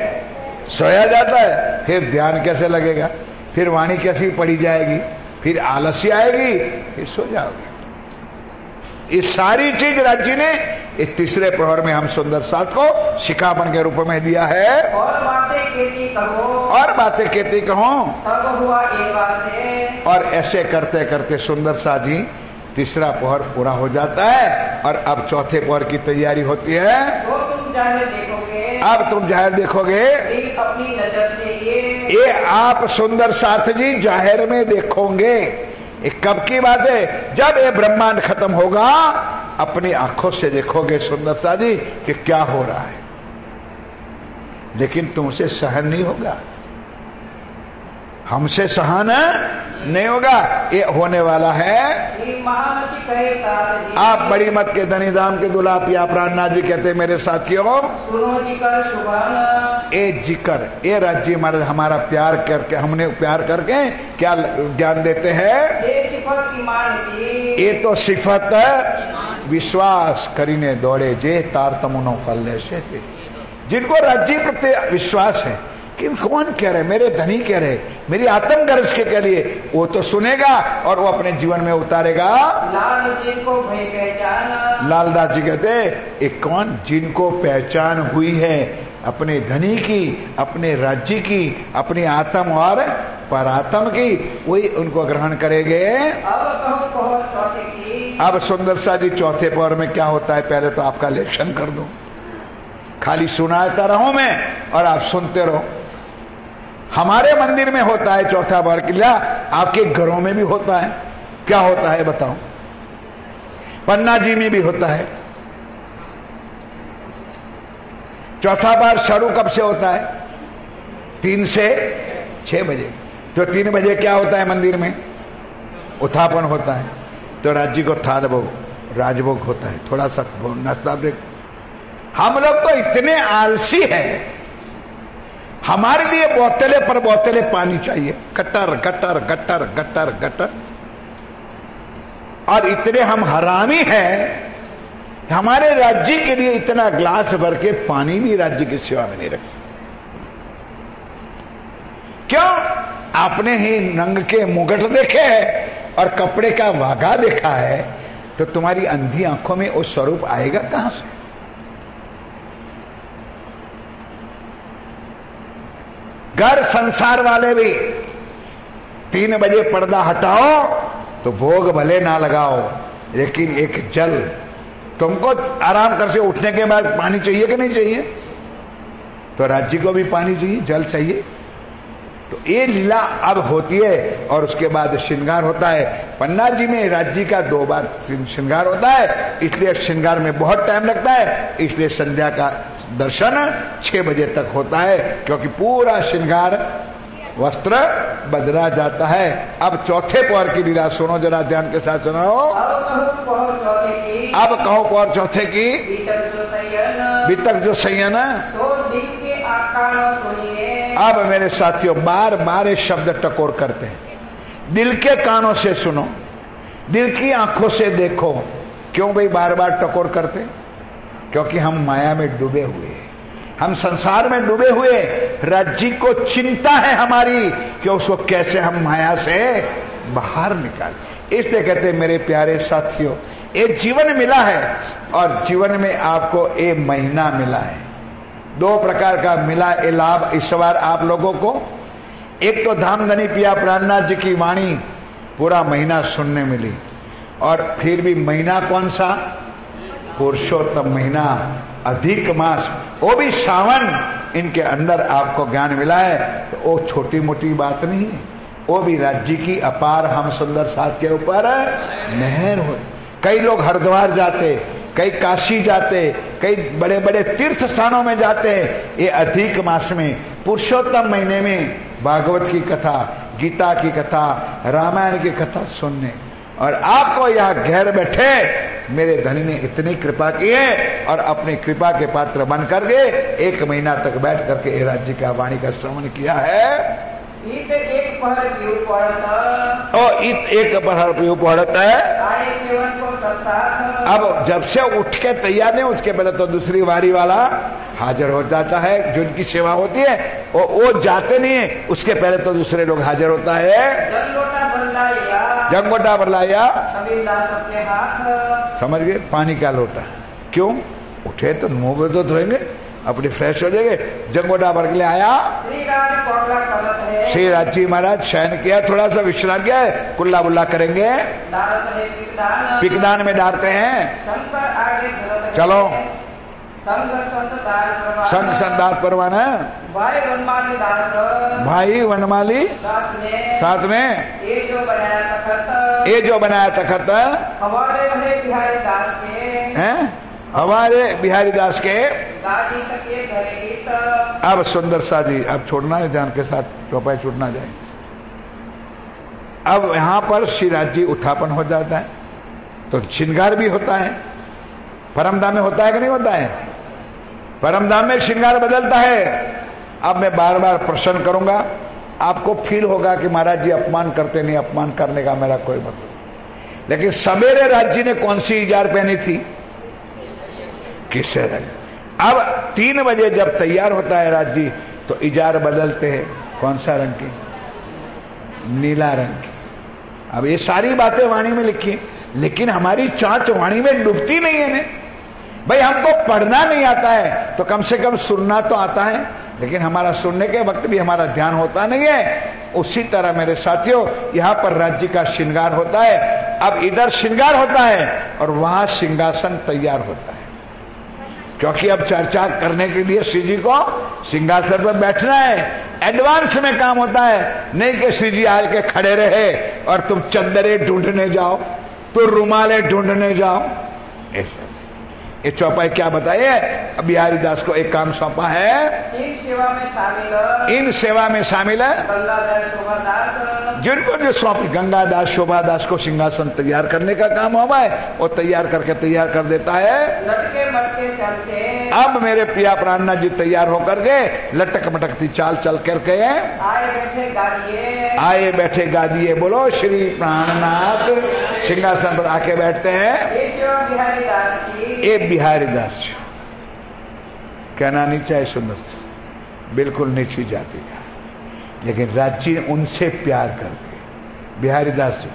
सोया जाता है, फिर ध्यान कैसे लगेगा? फिर वाणी कैसी पड़ी जाएगी? फिर आलस्य आएगी, फिर सो जाओगे। ये सारी चीज राज्य ने इस तीसरे प्रहर में हम सुंदर साथ को शिखापन के रूप में दिया है। और बातें कहती कहो, सब हुआ एक वास्ते। और ऐसे करते करते सुंदर साथ जी तीसरा प्रहर पूरा हो जाता है, और अब चौथे प्रहर की तैयारी होती है। तो तुम जाहिर देखोगे, अब तुम जाहिर देखोगे अपनी नजर से ये आप सुंदर साथ जी जाहिर में देखोगे। ये कब की बात है? जब ये ब्रह्मांड खत्म होगा, अपनी आंखों से देखोगे सुंदर साथ जी कि क्या हो रहा है। लेकिन तुमसे सहन नहीं होगा, हमसे सहन नहीं होगा। ये होने वाला है। आप बड़ी मत के धनी धाम के दुल्हा पिया प्राणनाथ जी कहते मेरे साथियों, सुनो जिकर शुभान। ए जिकर, ये राज्य महाराज हमारा प्यार करके, हमने प्यार करके क्या ज्ञान देते हैं? ये सिफत ईमान की, ये तो सिफत विश्वास करीने दौड़े जे तार तमुनो फलने से थे। जिनको राज्य प्रति विश्वास है कि कौन कह रहे, मेरे धनी कह रहे, मेरी आत्म गर्ज के कह लिए, वो तो सुनेगा और वो अपने जीवन में उतारेगा। लाल जिनको भय पहचान, लालदास जी कहते एक कौन, जिनको पहचान हुई है अपने धनी की, अपने राज्य की, अपनी आत्म और परात्म की, वही उनको ग्रहण करेंगे। अब सुंदर सा जी चौथे पौर में क्या होता है, पहले तो आपका लेक्शन कर दो, खाली सुनाता रहूं मैं और आप सुनते रहो। हमारे मंदिर में होता है चौथा बार किला, आपके घरों में भी होता है। क्या होता है बताओ? पन्ना जी में भी होता है। चौथा बार शुरू कब से होता है? 3 से 6 बजे। तो 3 बजे क्या होता है मंदिर में? उत्थापन होता है। तो राज्य को थाल भोग, राजभोग होता है, थोड़ा सा नाश्ता ब्रेक। हम लोग तो इतने आलसी हैं, हमारे लिए बोतले पर बोतले पानी चाहिए, gutter gutter gutter gutter gutter. और इतने हम हरामी हैं, हमारे राज्य के लिए इतना ग्लास भर के पानी भी राज्य की सेवा में नहीं रख सकते। क्यों? आपने ही नंग के मुगट देखे हैं और कपड़े का वागा देखा है, तो तुम्हारी अंधी आंखों में वो स्वरूप आएगा कहां से? घर संसार वाले भी 3 बजे पर्दा हटाओ तो भोग भले ना लगाओ, लेकिन एक जल, तुमको आराम कर से उठने के बाद पानी चाहिए कि नहीं चाहिए? तो राज्य को भी पानी चाहिए, जल चाहिए। तो ये लीला अब होती है और उसके बाद श्रृंगार होता है। पन्ना जी में राज्य का 2 बार श्रृंगार होता है, इसलिए श्रृंगार में बहुत टाइम लगता है। इसलिए संध्या का दर्शन 6 बजे तक होता है, क्योंकि पूरा श्रृंगार वस्त्र बदला जाता है। अब चौथे पौर की लीला सुनो जरा, ध्यान के साथ सुनाओ। अब कहो पौर चौथे की। बीतक जो सैयन अब मेरे साथियों बार बार एक शब्द टकोर करते हैं, दिल के कानों से सुनो, दिल की आंखों से देखो। क्यों भाई बार बार टकोर करते? क्योंकि हम माया में डूबे हुए, हम संसार में डूबे हुए। राज्य को चिंता है हमारी कि उसको कैसे हम माया से बाहर निकालें। इसलिए कहते मेरे प्यारे साथियों, ये जीवन मिला है और जीवन में आपको ये महीना मिला है। दो प्रकार का मिला ये लाभ इस बार आप लोगों को। एक तो धामधनी पिया प्राणनाथ जी की वाणी पूरा महीना सुनने मिली, और फिर भी महीना कौन सा? पुरुषोत्तम महीना, अधिक मास, वो भी सावन, इनके अंदर आपको ज्ञान मिला है। तो वो छोटी मोटी बात नहीं है, वो भी राज्य की अपार हम सुंदर साथ के ऊपर मेहर हो। कई लोग हरिद्वार जाते, कई काशी जाते, कई बड़े बड़े तीर्थ स्थानों में जाते हैं। ये अधिक मास में, पुरुषोत्तम महीने में भागवत की कथा, गीता की कथा, रामायण की कथा सुनने, और आपको यहाँ घर बैठे मेरे धनी ने इतनी कृपा की है, और अपनी कृपा के पात्र बन करके एक महीना तक बैठ करके ये राज्य का वाणी का श्रवण किया है। इत एक पहर पीऊ पढ़त, और इत एक पहर पीऊ पढ़त है। आए सेवन को सब साथ। अब जब से उठ के तैयार नहीं, उसके पहले तो दूसरी वारी वाला हाजिर हो जाता है। जो इनकी सेवा होती है वो जाते नहीं है, उसके पहले तो दूसरे लोग हाजिर होता है। जंगोटा बरलाया, छबिलदास अपने हाथ। समझ गए? पानी का लोटा। क्यों? उठे तो मुंह में तो धोएंगे, अपनी फ्रेश हो जाएंगे। जंगोटा भर के लिए आया। श्री राज जी महाराज शयन किया, थोड़ा सा विश्राम किया है, कुल्ला बुल्ला करेंगे, पिकदान में डालते हैं। चलो संग संदात परवाना। भाई वनमाली साथ में ये जो बनाया तखत हमारे बिहारी दास के। अब सुंदर सा जी, अब छोड़ना है ध्यान के साथ, चौपाई छूटना जाए। अब यहाँ पर श्री राज जी उत्थापन हो जाता है, तो श्रृंगार भी होता है। परमधाम में होता है कि नहीं होता है? परमधाम में श्रृंगार बदलता है। अब मैं बार बार प्रश्न करूंगा, आपको फील होगा कि महाराज जी अपमान करते नहीं, अपमान करने का मेरा कोई मतलब। लेकिन सवेरे राज जी ने कौन सी इजार पहनी थी? किससे रंग? अब 3 बजे जब तैयार होता है राज जी, तो इजार बदलते हैं। कौन सा रंग की? नीला रंग की। अब ये सारी बातें वाणी में लिखी, लेकिन हमारी चांच वाणी में डूबती नहीं है। भाई हमको पढ़ना नहीं आता है तो कम से कम सुनना तो आता है, लेकिन हमारा सुनने के वक्त भी हमारा ध्यान होता नहीं है। उसी तरह मेरे साथियों, यहाँ पर राज्य का श्रृंगार होता है। अब इधर श्रृंगार होता है और वहां सिंहासन तैयार होता है, क्योंकि अब चर्चा करने के लिए श्री जी को सिंहासन पर बैठना है। एडवांस में काम होता है, नहीं कि श्री जी आके खड़े रहे और तुम चद्दरे ढूंढने जाओ, तो रुमाले ढूंढने जाओ। ऐसा ये चौपाई क्या बताइए? बिहारी दास को एक काम सौंपा है, इन सेवा में शामिल है जिनको जो सौंपी गंगादास शोभादास को सिंहासन तैयार करने का काम हुआ है, वो तैयार करके तैयार कर देता है। लटके मटके चलते, अब मेरे पिया प्राणनाथ जी तैयार होकर के लटक मटकती चाल चल करके आए बैठे गादिए। बोलो श्री प्राणनाथ सिंहासन पर आके बैठते हैं। ये बिहारी दास कहना नहीं चाहे सुंदर, बिल्कुल नीची जाति का, लेकिन राज्य ने उनसे प्यार करके बिहारी दास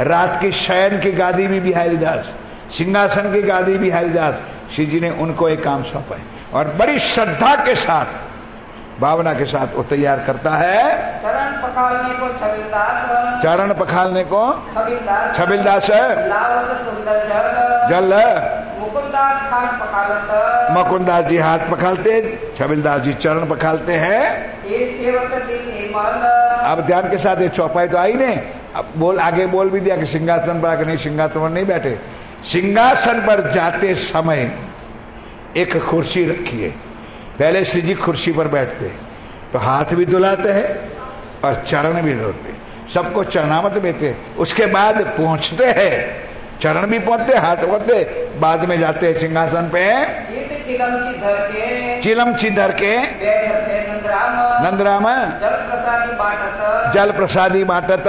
रात की शयन की गादी भी बिहारी दास, सिंहासन की गादी बिहारी दास। श्री जी ने उनको एक काम सौंपा है और बड़ी श्रद्धा के साथ, भावना के साथ वो तैयार करता है। चरण पखालने को छबिलदास, चरण पखालने को छबिलदास जल मुकुंदास हाथ पखालत, मुकुंदास जी हाथ पखालते, छबिलदास जी चरण पखालते हैं। ये सेवक दिल निर्मल। अब ध्यान के साथ ये चौपाई तो आई नहीं, अब बोल आगे बोल भी दिया कि सिंहासन पर आके नहीं, सिंहासन पर नहीं बैठे। सिंहासन पर जाते समय एक कुर्सी रखी है, पहले श्री जी कुर्सी पर बैठते तो हाथ भी धुलाते हैं और चरण भी धोते, सबको चरणामत देते, उसके बाद पहुंचते हैं, चरण भी पहुंचते, हाथ पहुंचते, बाद में जाते हैं सिंहासन पे, चिलमची धर के नंदराम जल प्रसादी बांटत।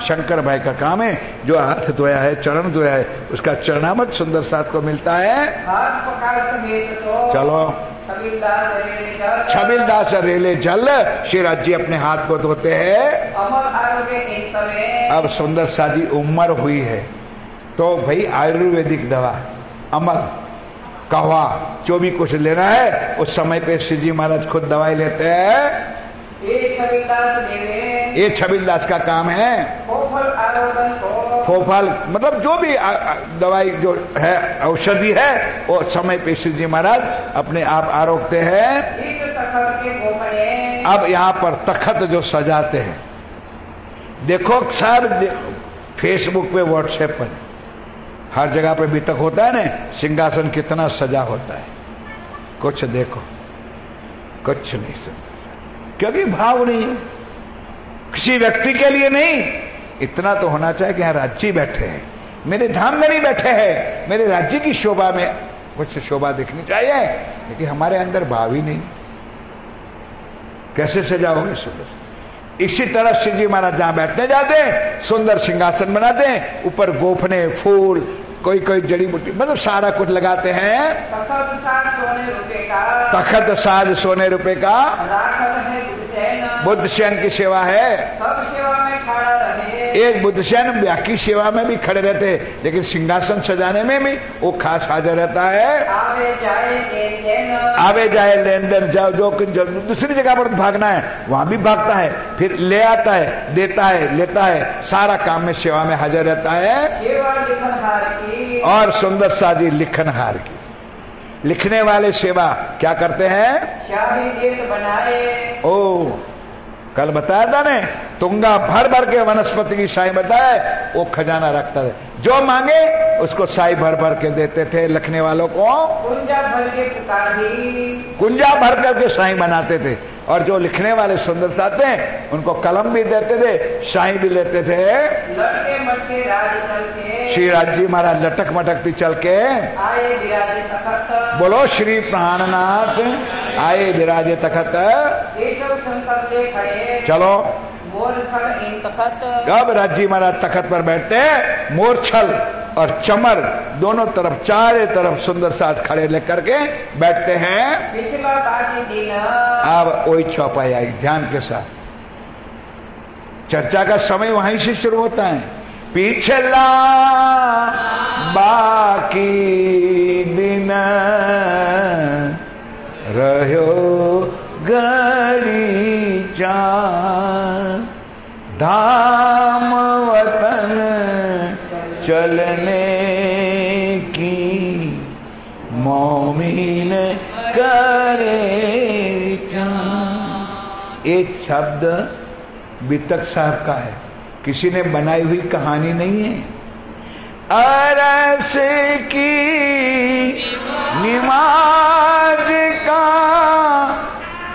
शंकर भाई का काम है, जो हाथ धोया है, चरण धोया है, उसका चरणामत सुंदर साथ को मिलता है। चलो छबिलदास रेले जल, श्रीराज जी अपने हाथ को धोते हैं। अब सुंदर सा जी उम्र हुई है, तो भाई आयुर्वेदिक दवा अमल कहवा जो भी कुछ लेना है उस समय पे श्री जी महाराज खुद दवाई लेते हैं। ये छबिलदास का काम है। फोफल मतलब जो भी दवाई जो है, औषधि है, वो समय पे श्री जी महाराज अपने आप आरोगते हैं। अब यहाँ पर तखत जो सजाते हैं, देखो साहब, फेसबुक पे, व्हाट्सएप पर, हर जगह पे भी तक होता है ना, सिंहासन कितना सजा होता है, कुछ देखो, कुछ नहीं समझ, क्योंकि भाव नहीं है, किसी व्यक्ति के लिए नहीं। इतना तो होना चाहिए कि यहाँ राज्य बैठे हैं, मेरे धाम में नहीं बैठे हैं, मेरे राज्य की शोभा में कुछ शोभा दिखनी चाहिए, लेकिन हमारे अंदर भाव ही नहीं। कैसे सजाओगे सुंदर? इसी तरह श्री जी महाराज जहां बैठने जाते हैं, सुंदर सिंहासन बनाते हैं, ऊपर गोफने, फूल, कोई कोई जड़ी बूटी, मतलब सारा कुछ लगाते हैं। तखत साज सोने रुपए का, बुद्ध शयन की सेवा है, सब सेवा में खड़ा रहे। एक बुद्ध शयन बाकी सेवा में भी खड़े रहते हैं, लेकिन सिंहासन सजाने में भी वो खास हाजिर रहता है। आवे जाए लेन देन, जाओ जो दूसरी जगह पर भागना है वहां भी भागता है, फिर ले आता है, देता है, लेता है, सारा काम में सेवा में हाजिर रहता है। और सुंदर साजी लिखनहार की, लिखने वाले सेवा क्या करते हैं? शाही गेट बनाए। ओ कल बताया था ने, तुंगा भर भर के वनस्पति की शाही बताए, वो खजाना रखता है, जो मांगे उसको शाही भर भर के देते थे लिखने वालों को। कुंजा भर के कुंजा भर करके शाही बनाते थे, और जो लिखने वाले सुंदर साथ थे उनको कलम भी देते थे, शाही भी लेते थे। लटके मटके राज चल के, श्री राज जी महाराज लटक मटकती चल के आए विराजे तखत। बोलो श्री प्राणनाथ आए विराजे तखत। चलो अब राज्य महाराज तखत पर बैठते हैं, मोरछल और चमर दोनों तरफ, चारों तरफ सुंदर साथ खड़े लेकर के बैठते हैं। अब वही चौपाई आई, ध्यान के साथ चर्चा का समय वहीं से शुरू होता है। पिछला बाकी दिन रहो गड़ी चार, धाम वतन चलने की मोमिन करे। एक शब्द बितक साहब का है, किसी ने बनाई हुई कहानी नहीं है। अरस की निमाज का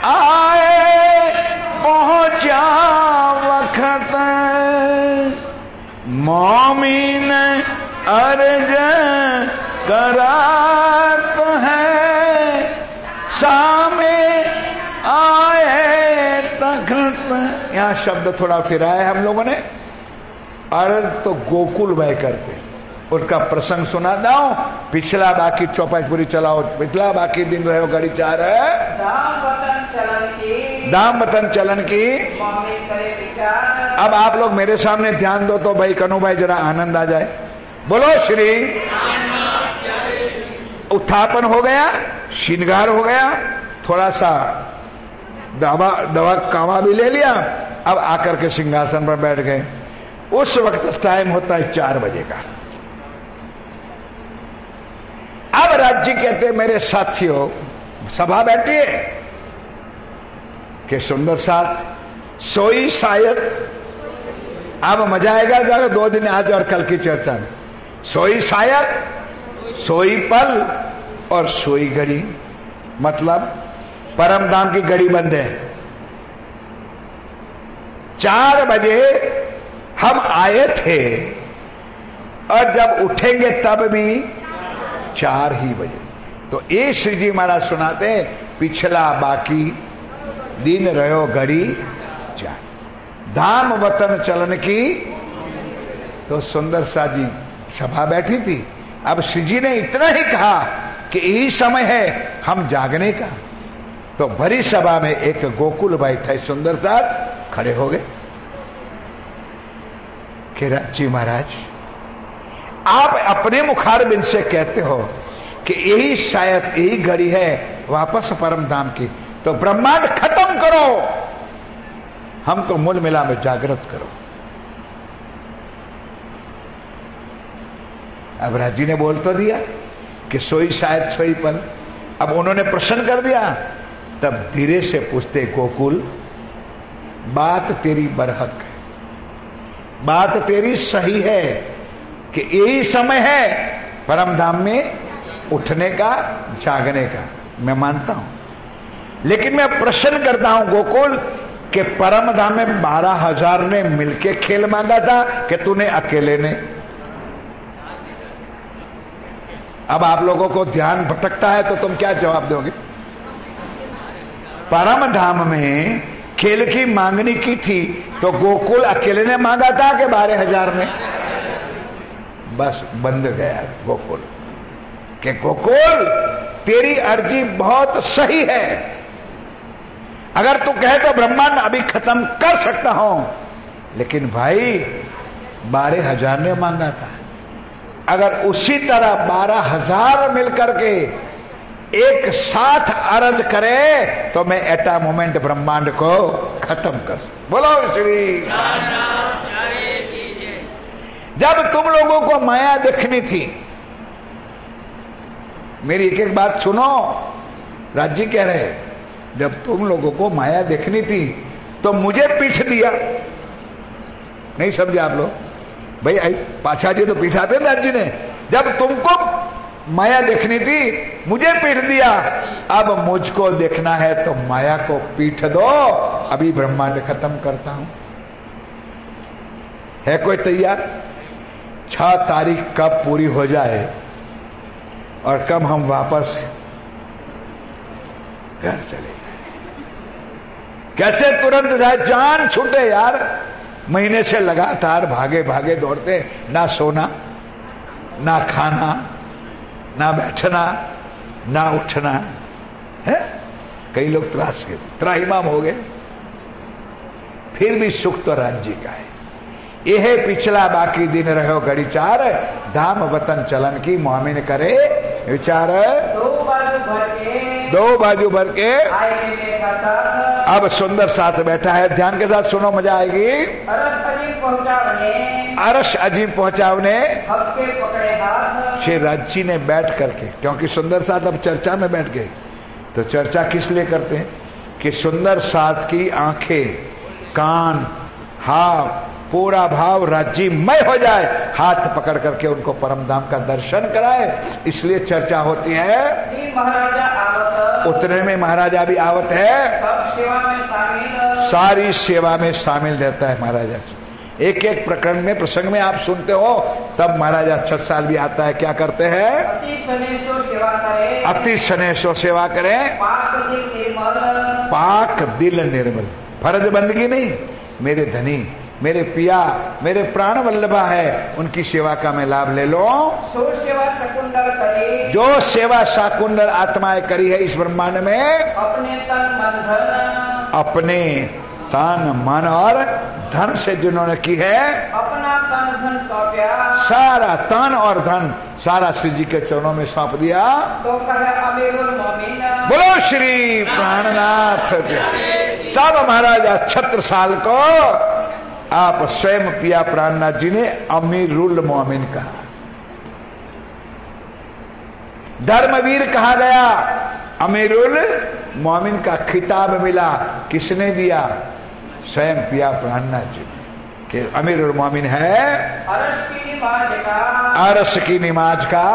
आए पहुंचा वक्त, मोमिन अर्ज करात है, सामे आए तखत। यहाँ शब्द थोड़ा फिरा है हम लोगों ने। अर्ज तो गोकुल भाई करते, उसका प्रसंग सुना दो। पिछला बाकी चौपाई पूरी चलाओ, पिछला बाकी दिन रहे गड़ी चाह रहे, दाम वतन चलन की। अब आप लोग मेरे सामने ध्यान दो तो भाई कनु भाई जरा आनंद आ जाए। बोलो श्री। उत्थापन हो गया, श्रृंगार हो गया, थोड़ा सा दवा कावा भी ले लिया, अब आकर के सिंहासन पर बैठ गए। उस वक्त टाइम होता है 4 बजे का। अब राज्य कहते मेरे साथियों सभा बैठी है कि सुंदर साथ सोई शायद। अब मजा आएगा जाकर 2 दिन आज और कल की चर्चा में। सोई शायद, सोई पल और सोई घड़ी, मतलब परम धाम की घड़ी बंद है, 4 बजे हम आए थे और जब उठेंगे तब भी 4 ही बजे। तो ये श्री जी महाराज सुनाते हैं, पिछला बाकी दिन रहो घड़ी जाए, धाम वतन चलन की। तो सुंदर सा जी सभा बैठी थी। अब श्री जी ने इतना ही कहा कि यही समय है हम जागने का। तो भरी सभा में एक गोकुल बैठा सुंदर सा खड़े हो गए कि राजी महाराज, आप अपने मुखारबिंद से कहते हो कि यही शायद यही घड़ी है वापस परम धाम की, तो ब्रह्मांड खत्म करो, हमको मूल मिला में जागृत करो। अब राजी ने बोल तो दिया कि सोई शायद सोई पल। अब उन्होंने प्रश्न कर दिया। तब धीरे से पूछते, गोकुल बात तेरी बरहक है, बात तेरी सही है कि यही समय है परम धाम में उठने का, जागने का, मैं मानता हूं। लेकिन मैं प्रश्न करता हूं गोकुल के परम धाम में 12,000 ने मिलके खेल मांगा था कि तूने अकेले ने? अब आप लोगों को ध्यान भटकता है तो तुम क्या जवाब दोगे? परम धाम में खेल की मांगनी की थी तो गोकुल अकेले ने मांगा था कि 12,000 ने? बस बंद गया गोकुल कि गोकुल तेरी अर्जी बहुत सही है, अगर तू कहे तो ब्रह्मांड अभी खत्म कर सकता हूं, लेकिन भाई 12,000 ने मांगा था। अगर उसी तरह 12,000 मिलकर के एक साथ अर्ज करे तो मैं एट अ मोमेंट ब्रह्मांड को खत्म कर सकता। बोलो श्री। जब तुम लोगों को माया देखनी थी, मेरी एक एक बात सुनो, राज्य कह रहे, जब तुम लोगों को माया देखनी थी तो मुझे पीठ दिया। नहीं समझे आप लोग? भाई पाछा जी तो पीठा पे राज्य ने। जब तुमको माया देखनी थी मुझे पीठ दिया, अब मुझको देखना है तो माया को पीठ दो, अभी ब्रह्मांड खत्म करता हूं। है कोई तैयार? 6 तारीख कब पूरी हो जाए और कब हम वापस घर चले, कैसे तुरंत जाए, जान छूटे यार। महीने से लगातार भागे भागे दौड़ते, ना सोना, ना खाना, ना बैठना, ना उठना है। कई लोग त्रास के त्राहिमाम हो गए, फिर भी सुख तो राज्य का है। यह पिछला बाकी दिन रहो घड़ी 4, धाम वतन चलन की मोमिन करे विचार। 2 बाजू भर के अब सुंदर साथ बैठा है। ध्यान के साथ सुनो, मजा आएगी। अरश अजीब पहुंचावने श्री राज्य ने बैठ करके, क्योंकि सुंदर साथ अब चर्चा में बैठ गए, तो चर्चा किस लिए करते हैं कि सुंदर साथ की आंखें, कान, हाथ, पूरा भाव राज्यमय हो जाए, हाथ पकड़ करके उनको परम धाम का दर्शन कराए, इसलिए चर्चा होती है। उतने में महाराजा भी आवत है, सब सेवा में शामिल, सारी सेवा में शामिल रहता है महाराजा। एक एक प्रकरण में प्रसंग में आप सुनते हो, तब महाराजा 6 साल भी आता है। क्या करते हैं? अति स्नेह सेवा करें, पाक दिल निर्मल। फर्ज बंदगी नहीं, मेरे धनी, मेरे पिया, मेरे प्राण वल्लभा है, उनकी सेवा का मैं लाभ ले लो। सो सेवा शकुंडल करी, जो सेवा शाकुंडल आत्माएं करी है इस ब्रह्मांड में, अपने तन मन धन, अपने तन मन और धन से जिन्होंने की है, अपना तन धन सौंपया, सारा तन और धन सारा श्री जी के चरणों में सौंप दिया। तो कहे अमीरुल मोमिन, बोलो श्री प्राणनाथ। तब महाराजा छत्रसाल को आप स्वयं पिया प्राणनाथ जी ने अमीरुल मोमिन कहा, धर्मवीर कहा गया। अमीरुल मोमिन का खिताब मिला, किसने दिया? स्वयं पिया प्राणनाथ जी कि अमीरुल मोमिन है अरश की नमाज का।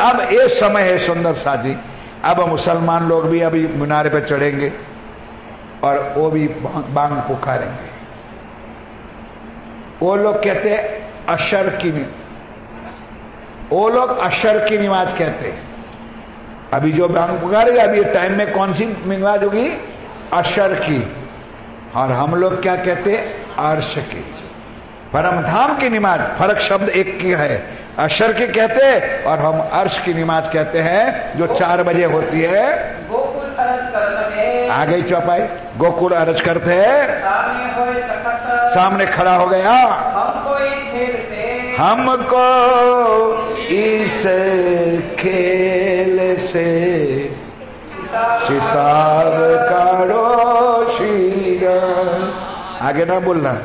अब ये समय है सुंदर सा जी, अब मुसलमान लोग भी अभी मीनारे पे चढ़ेंगे और वो भी बांग पुकारेंगे। वो लोग कहते अशर की, वो लोग अशर की नमाज कहते हैं। अभी जो बांग पुकारेगा, अभी टाइम में कौन सी नमाज होगी? अशर की। और हम लोग क्या कहते? अर्श की। परम धाम की नमाज, फर्क शब्द एक की है। अशर की कहते हैं और हम अर्श की नमाज कहते हैं, जो 4 बजे होती है। गोकुल अरज करते, आ गई चौपाई। गोकुल अरज करते हैं, सामने खड़ा हो गया। हमको इस खेल से सिताब काढ़ो शीरा। आगे ना बोलना,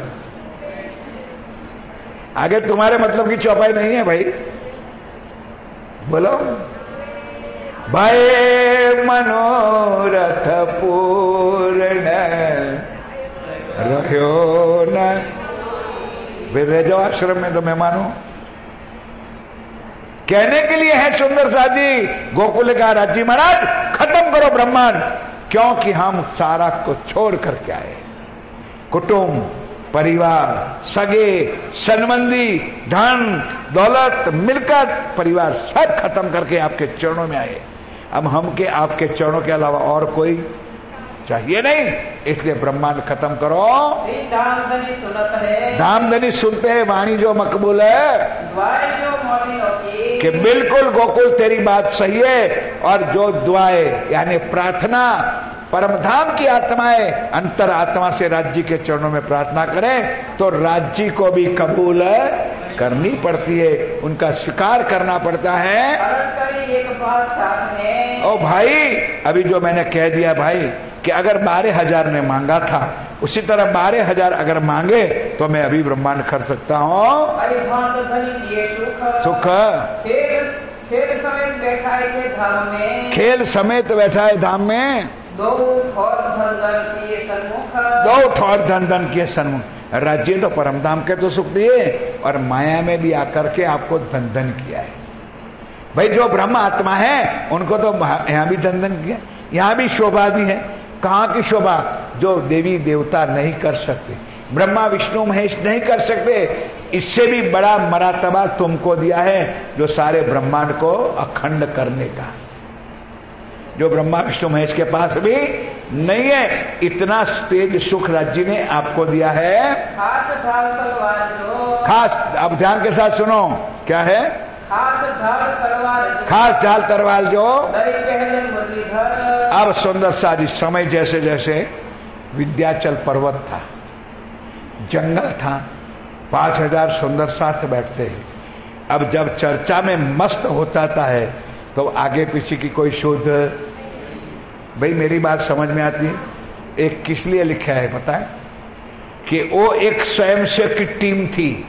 आगे तुम्हारे मतलब की चौपाई नहीं है भाई। बोलो, भय मनोरथ पूर्ण रहो न। फिर रह जाओ आश्रम में तो मेहमान हो। कहने के लिए है सुंदर सा जी, गोकुल का राज्य महाराज खत्म करो ब्रह्मांड, क्योंकि हम सारा को छोड़ करके आए। कुटुंब, परिवार, सगे, संबंधी, धन दौलत, मिलकत, परिवार सब खत्म करके आपके चरणों में आए। अब हमके आपके चरणों के अलावा और कोई चाहिए नहीं, इसलिए ब्रह्मांड खत्म करो। धामधनी सुनत है, धामधनी सुनते हैं, वाणी जो मकबूल है, जो मोदी होती, कि बिल्कुल गोकुल तेरी बात सही है। और जो दुआए यानी प्रार्थना परम धाम की आत्माएं अंतर आत्मा से राज्य के चरणों में प्रार्थना करें, तो राज्य को भी कबूल करनी पड़ती है, उनका स्वीकार करना पड़ता है। एक बात साथ ओ भाई, अभी जो मैंने कह दिया भाई कि अगर 12,000 ने मांगा था, उसी तरह 12,000 अगर मांगे तो मैं अभी ब्रह्मांड कर सकता हूँ। सुख खेल समेत बैठा है धाम में, खेल समेत बैठा है धाम में, दो ठौर धन धन के सन्मुख। राज्य तो परम धाम के तो सुख दिए और माया में भी आकर के आपको धन धन किया है। भाई जो ब्रह्म आत्मा है उनको तो यहाँ भी धन धन किया, यहाँ भी शोभा दी है। कहाँ की शोभा? जो देवी देवता नहीं कर सकते, ब्रह्मा विष्णु महेश नहीं कर सकते, इससे भी बड़ा मरातबा तुमको दिया है, जो सारे ब्रह्मांड को अखंड करने का, जो ब्रह्मा विष्णु महेश के पास भी नहीं है। इतना तेज सुख राज्य ने आपको दिया है। खास ढाल तलवार जो, खास, अब ध्यान के साथ सुनो, क्या है? खास ढाल तलवार, खास ढाल तलवार जो पहले मुरलीधर। अब सुंदर सा जी, समय जैसे जैसे विंध्याचल पर्वत था, जंगल था, 5,000 सुंदर साथ बैठते हैं। अब जब चर्चा में मस्त हो जाता है तो आगे पीछे की कोई शोध, भाई मेरी बात समझ में आती है? एक किस लिए लिखा है पता है? कि वो एक स्वयंसेवक की टीम थी,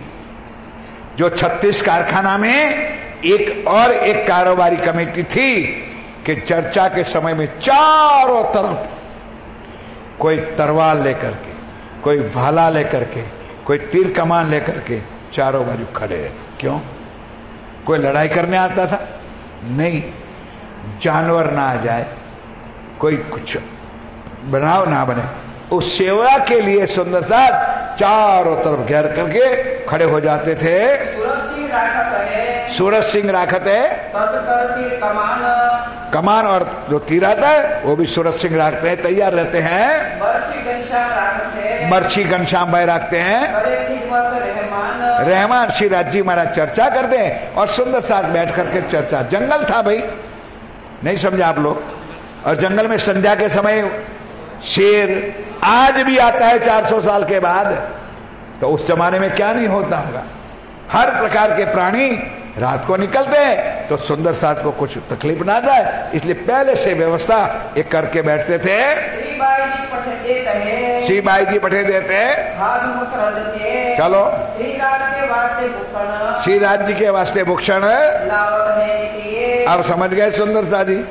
जो 36 कारखाना में एक और एक कारोबारी कमेटी थी, कि चर्चा के समय में चारों तरफ कोई तलवार लेकर के, कोई भाला लेकर के, कोई तीर कमान लेकर के चारों बाजू खड़े हैं। क्यों? कोई लड़ाई करने आता था? नहीं, जानवर ना आ जाए, कोई कुछ बनाव ना बने, उस सेवा के लिए सुंदर साथ चारों तरफ घेर करके खड़े हो जाते थे। सूरज सिंह राखत है, कमान और जो तीर आता है वो भी सूरज सिंह रखते हैं, तैयार रहते हैं। बर्छी घनश्याम भाई रखते हैं। रहमान श्री राज्य महाराज चर्चा करते हैं और सुंदर साथ बैठ करके चर्चा। जंगल था भाई, नहीं समझा आप लोग? और जंगल में संध्या के समय शेर आज भी आता है 400 साल के बाद, तो उस जमाने में क्या नहीं होता होगा। हर प्रकार के प्राणी रात को निकलते हैं, तो सुंदर साथ को कुछ तकलीफ ना जाए, इसलिए पहले से व्यवस्था एक करके बैठते थे। श्री बाई जी पठे देते, चलो श्री राज्य के वास्ते भूषण। अब समझ गए सुंदर सा जी?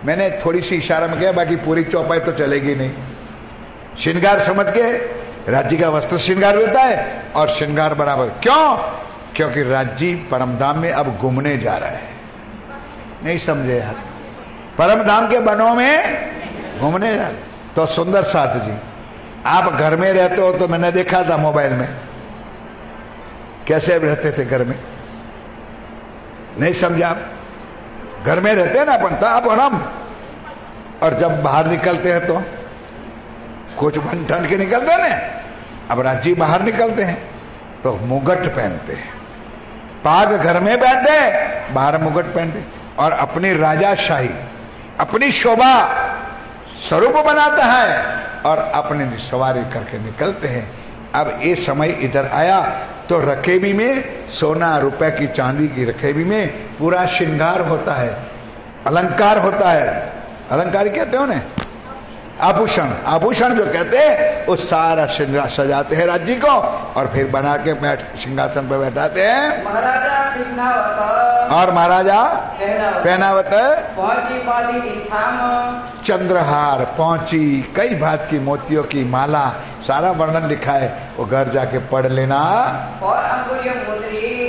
मैंने थोड़ी सी इशारा में किया, बाकी पूरी चौपाई तो चलेगी नहीं। श्रृंगार समझ के, राज्य का वस्त्र श्रृंगार होता है और श्रृंगार बराबर। क्यों? क्योंकि राज्य परमधाम में अब घूमने जा रहा है। नहीं समझे यार? परमधाम के वनों में घूमने जा रहे। तो सुंदर साथ जी, आप घर में रहते हो तो मैंने देखा था मोबाइल में कैसे रहते थे घर में, नहीं समझा आप? घर में रहते हैं ना अपन, तो आप और हम, और जब बाहर निकलते हैं तो कुछ बन ठन के निकलते हैं ना। अब राजी बाहर निकलते हैं तो मुगट पहनते हैं, पाग घर में पहनते हैं, बाहर मुगट पहनते, और अपनी राजाशाही, अपनी शोभा स्वरूप बनाता है और अपनी सवारी करके निकलते हैं। अब ये समय इधर आया तो रकेबी में सोना रुपए की चांदी की रकेबी में पूरा श्रृंगार होता है, अलंकार होता है। अलंकार कहते हो ना, आभूषण, आभूषण जो कहते हैं वो सारा श्रृंगार सजाते हैं राज्य को, और फिर बना के बैठ सिंहासन पर बैठाते हैं। और महाराजा पहनावत चंद्रहार, पहुंची, कई भांत की मोतियों की माला, सारा वर्णन लिखा है, वो घर जाके पढ़ लेना।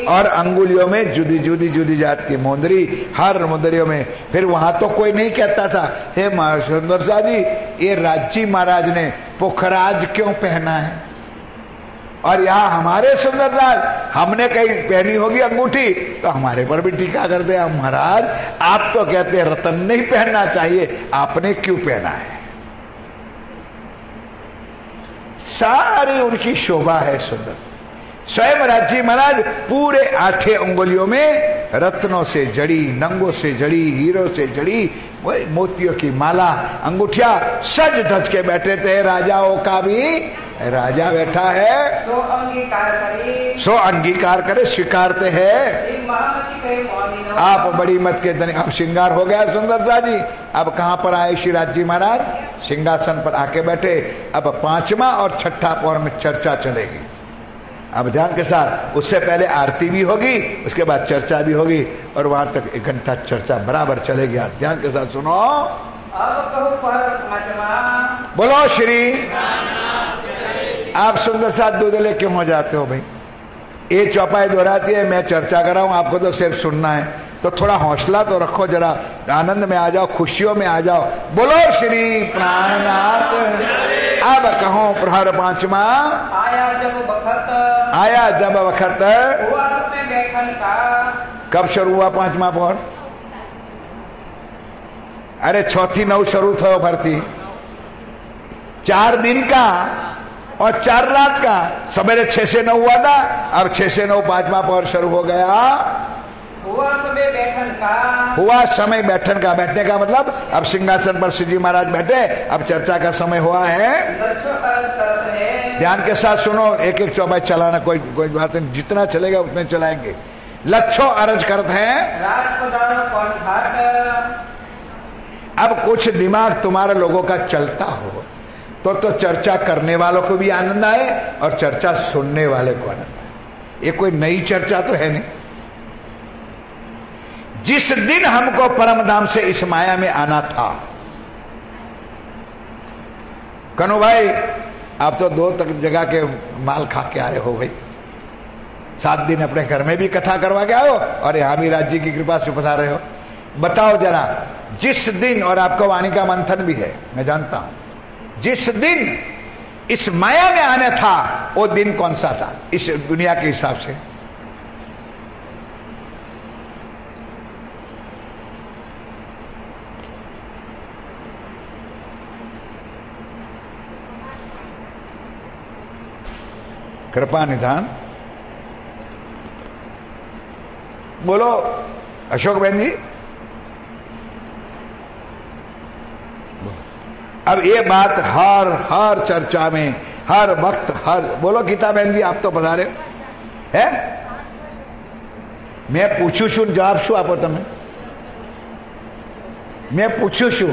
और अंगुलियों में जुदी जुदी जुदी जात की मुंदरी, हर मुंदरियों में। फिर वहां तो कोई नहीं कहता था, हे सुंदर सा जी, ये राजी महाराज ने पुखराज क्यों पहना है? और यहाँ हमारे सुंदरलाल, हमने कहीं पहनी होगी अंगूठी तो हमारे पर भी टीका करते हैं, महाराज आप तो कहते हैं रतन नहीं पहनना चाहिए, आपने क्यों पहना है? सारी उनकी शोभा है सुंदर। स्वयं राजी महाराज पूरे 8 अंगुलियों में रत्नों से जड़ी, नंगों से जड़ी, हीरो से जड़ी, वही मोतियों की माला, अंगूठिया सज धज के बैठे थे। राजाओं का भी राजा बैठा है, सो अंगीकार करे, स्वीकारते हैं। आप बड़ी मत के धनी। अब श्रृंगार हो गया सुंदर सा जी। अब कहां पर आए श्री राजी महाराज? सिंहासन पर आके बैठे। अब 5वां और 6ठा पौर में चर्चा चलेगी। अब ध्यान के साथ, उससे पहले आरती भी होगी, उसके बाद चर्चा भी होगी, और वहां तक 1 घंटा चर्चा बराबर चलेगी। ध्यान के साथ सुनो। बोलो श्री। आप सुंदर साथ दूधले क्यों हो जाते हो भाई? ये चौपाई दोहराती है, मैं चर्चा कर रहा हूं, आपको तो सिर्फ सुनना है, तो थोड़ा हौसला तो रखो, जरा आनंद में आ जाओ, खुशियों में आ जाओ। बोलो श्री प्राणनाथ। अब कहो प्रहर 5वां आया जब वक्त कब शुरू हुआ 5वां प्रहर? अरे 4थी 9 शुरू थो भरती, 4 दिन का और 4 रात का। सवेरे 6 से 9 हुआ था, अब 6 से 9 5वां प्रहर शुरू हो गया। हुआ समय बैठन का, बैठने का मतलब अब सिंहासन पर श्री जी महाराज बैठे, अब चर्चा का समय हुआ है। ध्यान के साथ सुनो, एक एक चौपाई चलाना, कोई बात नहीं, जितना चलेगा उतने चलाएंगे। लच्छो अर्ज करते हैं। अब कुछ दिमाग तुम्हारे लोगों का चलता हो तो चर्चा करने वालों को भी आनंद आए और चर्चा सुनने वाले को आनंद आए। ये कोई नई चर्चा तो है नहीं। जिस दिन हमको परम धाम से इस माया में आना था, कनु भाई आप तो 2 जगह के माल खा के आए हो भाई, 7 दिन अपने घर में भी कथा करवा के आए हो और यहां भी राज्य की कृपा से पधार रहे हो। बताओ जरा, जिस दिन, और आपको वाणी का मंथन भी है मैं जानता हूं, जिस दिन इस माया में आना था वो दिन कौन सा था इस दुनिया के हिसाब से? कृपा निधान बोलो अशोक बहन जी। अब ये बात हर चर्चा में, हर वक्त, हर, बोलो गीता बहन जी आप तो बता रहे हो है, मैं पूछू છું જવાબ શું આપો તમે? मैं પૂછું છું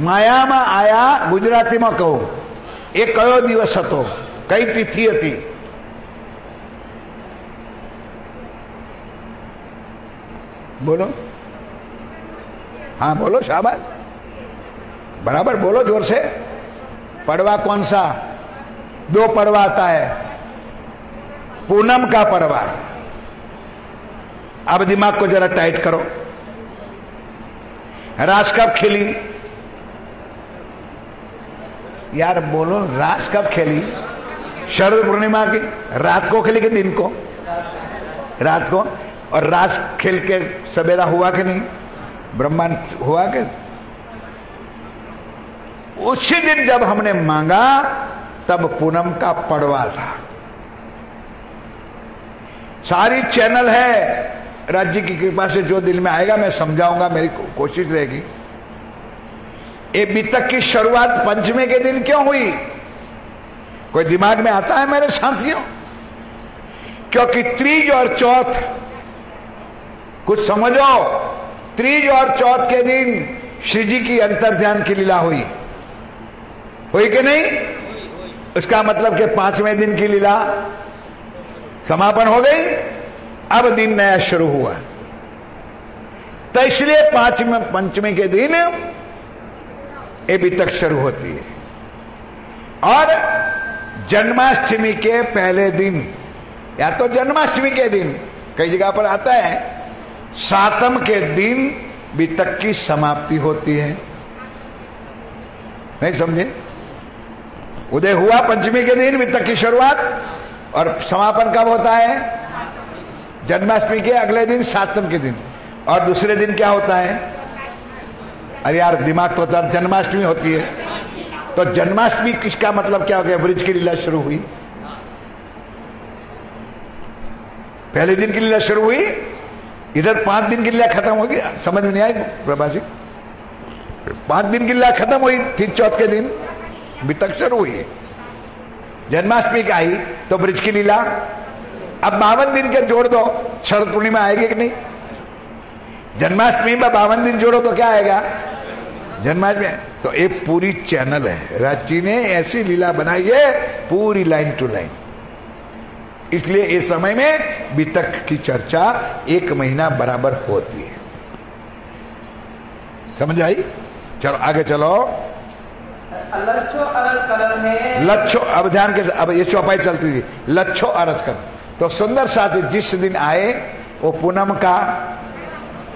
માયામાં આયા, ગુજરાતીમાં કહું, એ કયો દિવસ હતો, કઈ તિથિ હતી? बोलो, हाँ बोलो, शाबाश, बराबर बोलो जोर से। पड़वा कौन सा? 2 पड़वा आता है, पूनम का पड़वा। अब दिमाग को जरा टाइट करो। रास कब खिली? यार बोलो, रास कब खेली? शरद पूर्णिमा की रात को खेली कि दिन को? रात को। और रास खेल के सवेरा हुआ कि नहीं? ब्रह्मांड हुआ कि? उसी दिन जब हमने मांगा तब पूनम का पड़वा था। सारी चैनल है, राज्य की कृपा से जो दिल में आएगा मैं समझाऊंगा, मेरी कोशिश रहेगी। ये बीतक की शुरुआत पंचमी के दिन क्यों हुई? कोई दिमाग में आता है मेरे साथियों? क्योंकि तीज और चौथ, कुछ समझो, तीज और चौथ के दिन श्री जी की अंतर्ध्यान की लीला हुई कि नहीं? इसका मतलब कि 5वें दिन की लीला समापन हो गई, अब दिन नया शुरू हुआ। तो इसलिए पंचमी के दिन ये बीतक शुरू होती है। और जन्माष्टमी के पहले दिन, या तो जन्माष्टमी के दिन, कई जगह पर आता है सातम के दिन बीतक की समाप्ति होती है। नहीं समझे? उदय हुआ पंचमी के दिन, बीतक की शुरुआत, और समापन कब होता है? जन्माष्टमी के अगले दिन, सातम के दिन। और दूसरे दिन क्या होता है? अरे यार दिमाग तो जन्माष्टमी होती है। तो जन्माष्टमी किसका मतलब क्या हो गया? ब्रिज की लीला शुरू हुई, पहले दिन की लीला शुरू हुई, इधर 5 दिन की लीला खत्म हो गया। समझ में नहीं आई प्रभासी? 5 दिन की लीला खत्म हुई, ठीक चौथ के दिन बीतक शुरू हुई। जन्माष्टमी का आई तो ब्रिज की लीला। अब 52 दिन के जोड़ दो, शरद पूर्णिमा आएगी कि नहीं? जन्माष्टमी में 52 दिन जोड़ो तो क्या आएगा? जन्माष्टमी। तो एक पूरी चैनल है, राजी ने ऐसी लीला बनाई है, पूरी लाइन टू लाइन। इसलिए इस समय में बीतक की चर्चा 1 महीना बराबर होती है। समझ आई? चलो आगे चलो। लच्छो अरज करन है। लच्छो, अब ध्यान के, अब ये चौपाई चलती थी, लच्छो अरज कर। तो सुंदर साथी जिस दिन आए वो पूनम का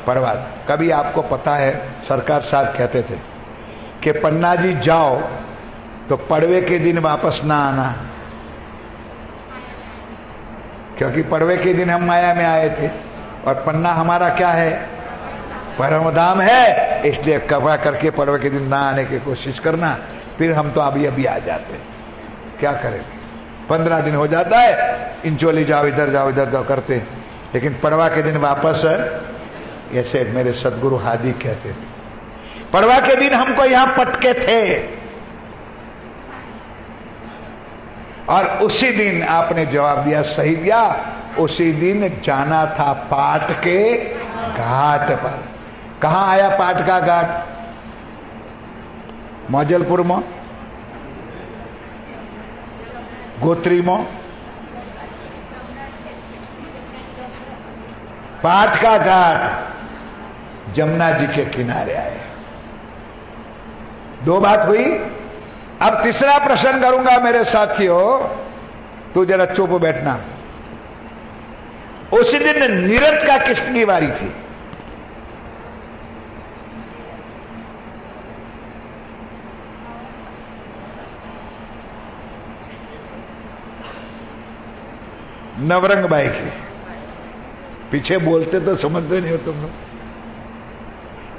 पड़वा। कभी आपको पता है सरकार साहब कहते थे कि पन्ना जी जाओ तो पड़वे के दिन वापस ना आना, क्योंकि पड़वे के दिन हम माया में आए थे और पन्ना हमारा क्या है? परम धाम है। इसलिए कृपा करके पड़वे के दिन ना आने की कोशिश करना। फिर हम तो अभी अभी आ जाते, क्या करें? 15 दिन हो जाता है, इंचोली जाओ इधर जाओ इधर जाओ करते, लेकिन पड़वा के दिन वापस, ऐसे मेरे सदगुरु हादी कहते थे, पड़वा के दिन हमको यहां पटके थे। और उसी दिन आपने जवाब दिया, सही दिया। उसी दिन जाना था पाट के घाट पर। कहां आया पाट का घाट? मौजलपुर में, गोत्री में। पाट का घाट जमुना जी के किनारे आए। 2 बात हुई। अब तीसरा प्रश्न करूंगा मेरे साथियों, तू जरा चुप बैठना। उसी दिन नीरज का किसकी बारी थी? नवरंग बाई की। पीछे बोलते तो समझते नहीं हो तुम लोग,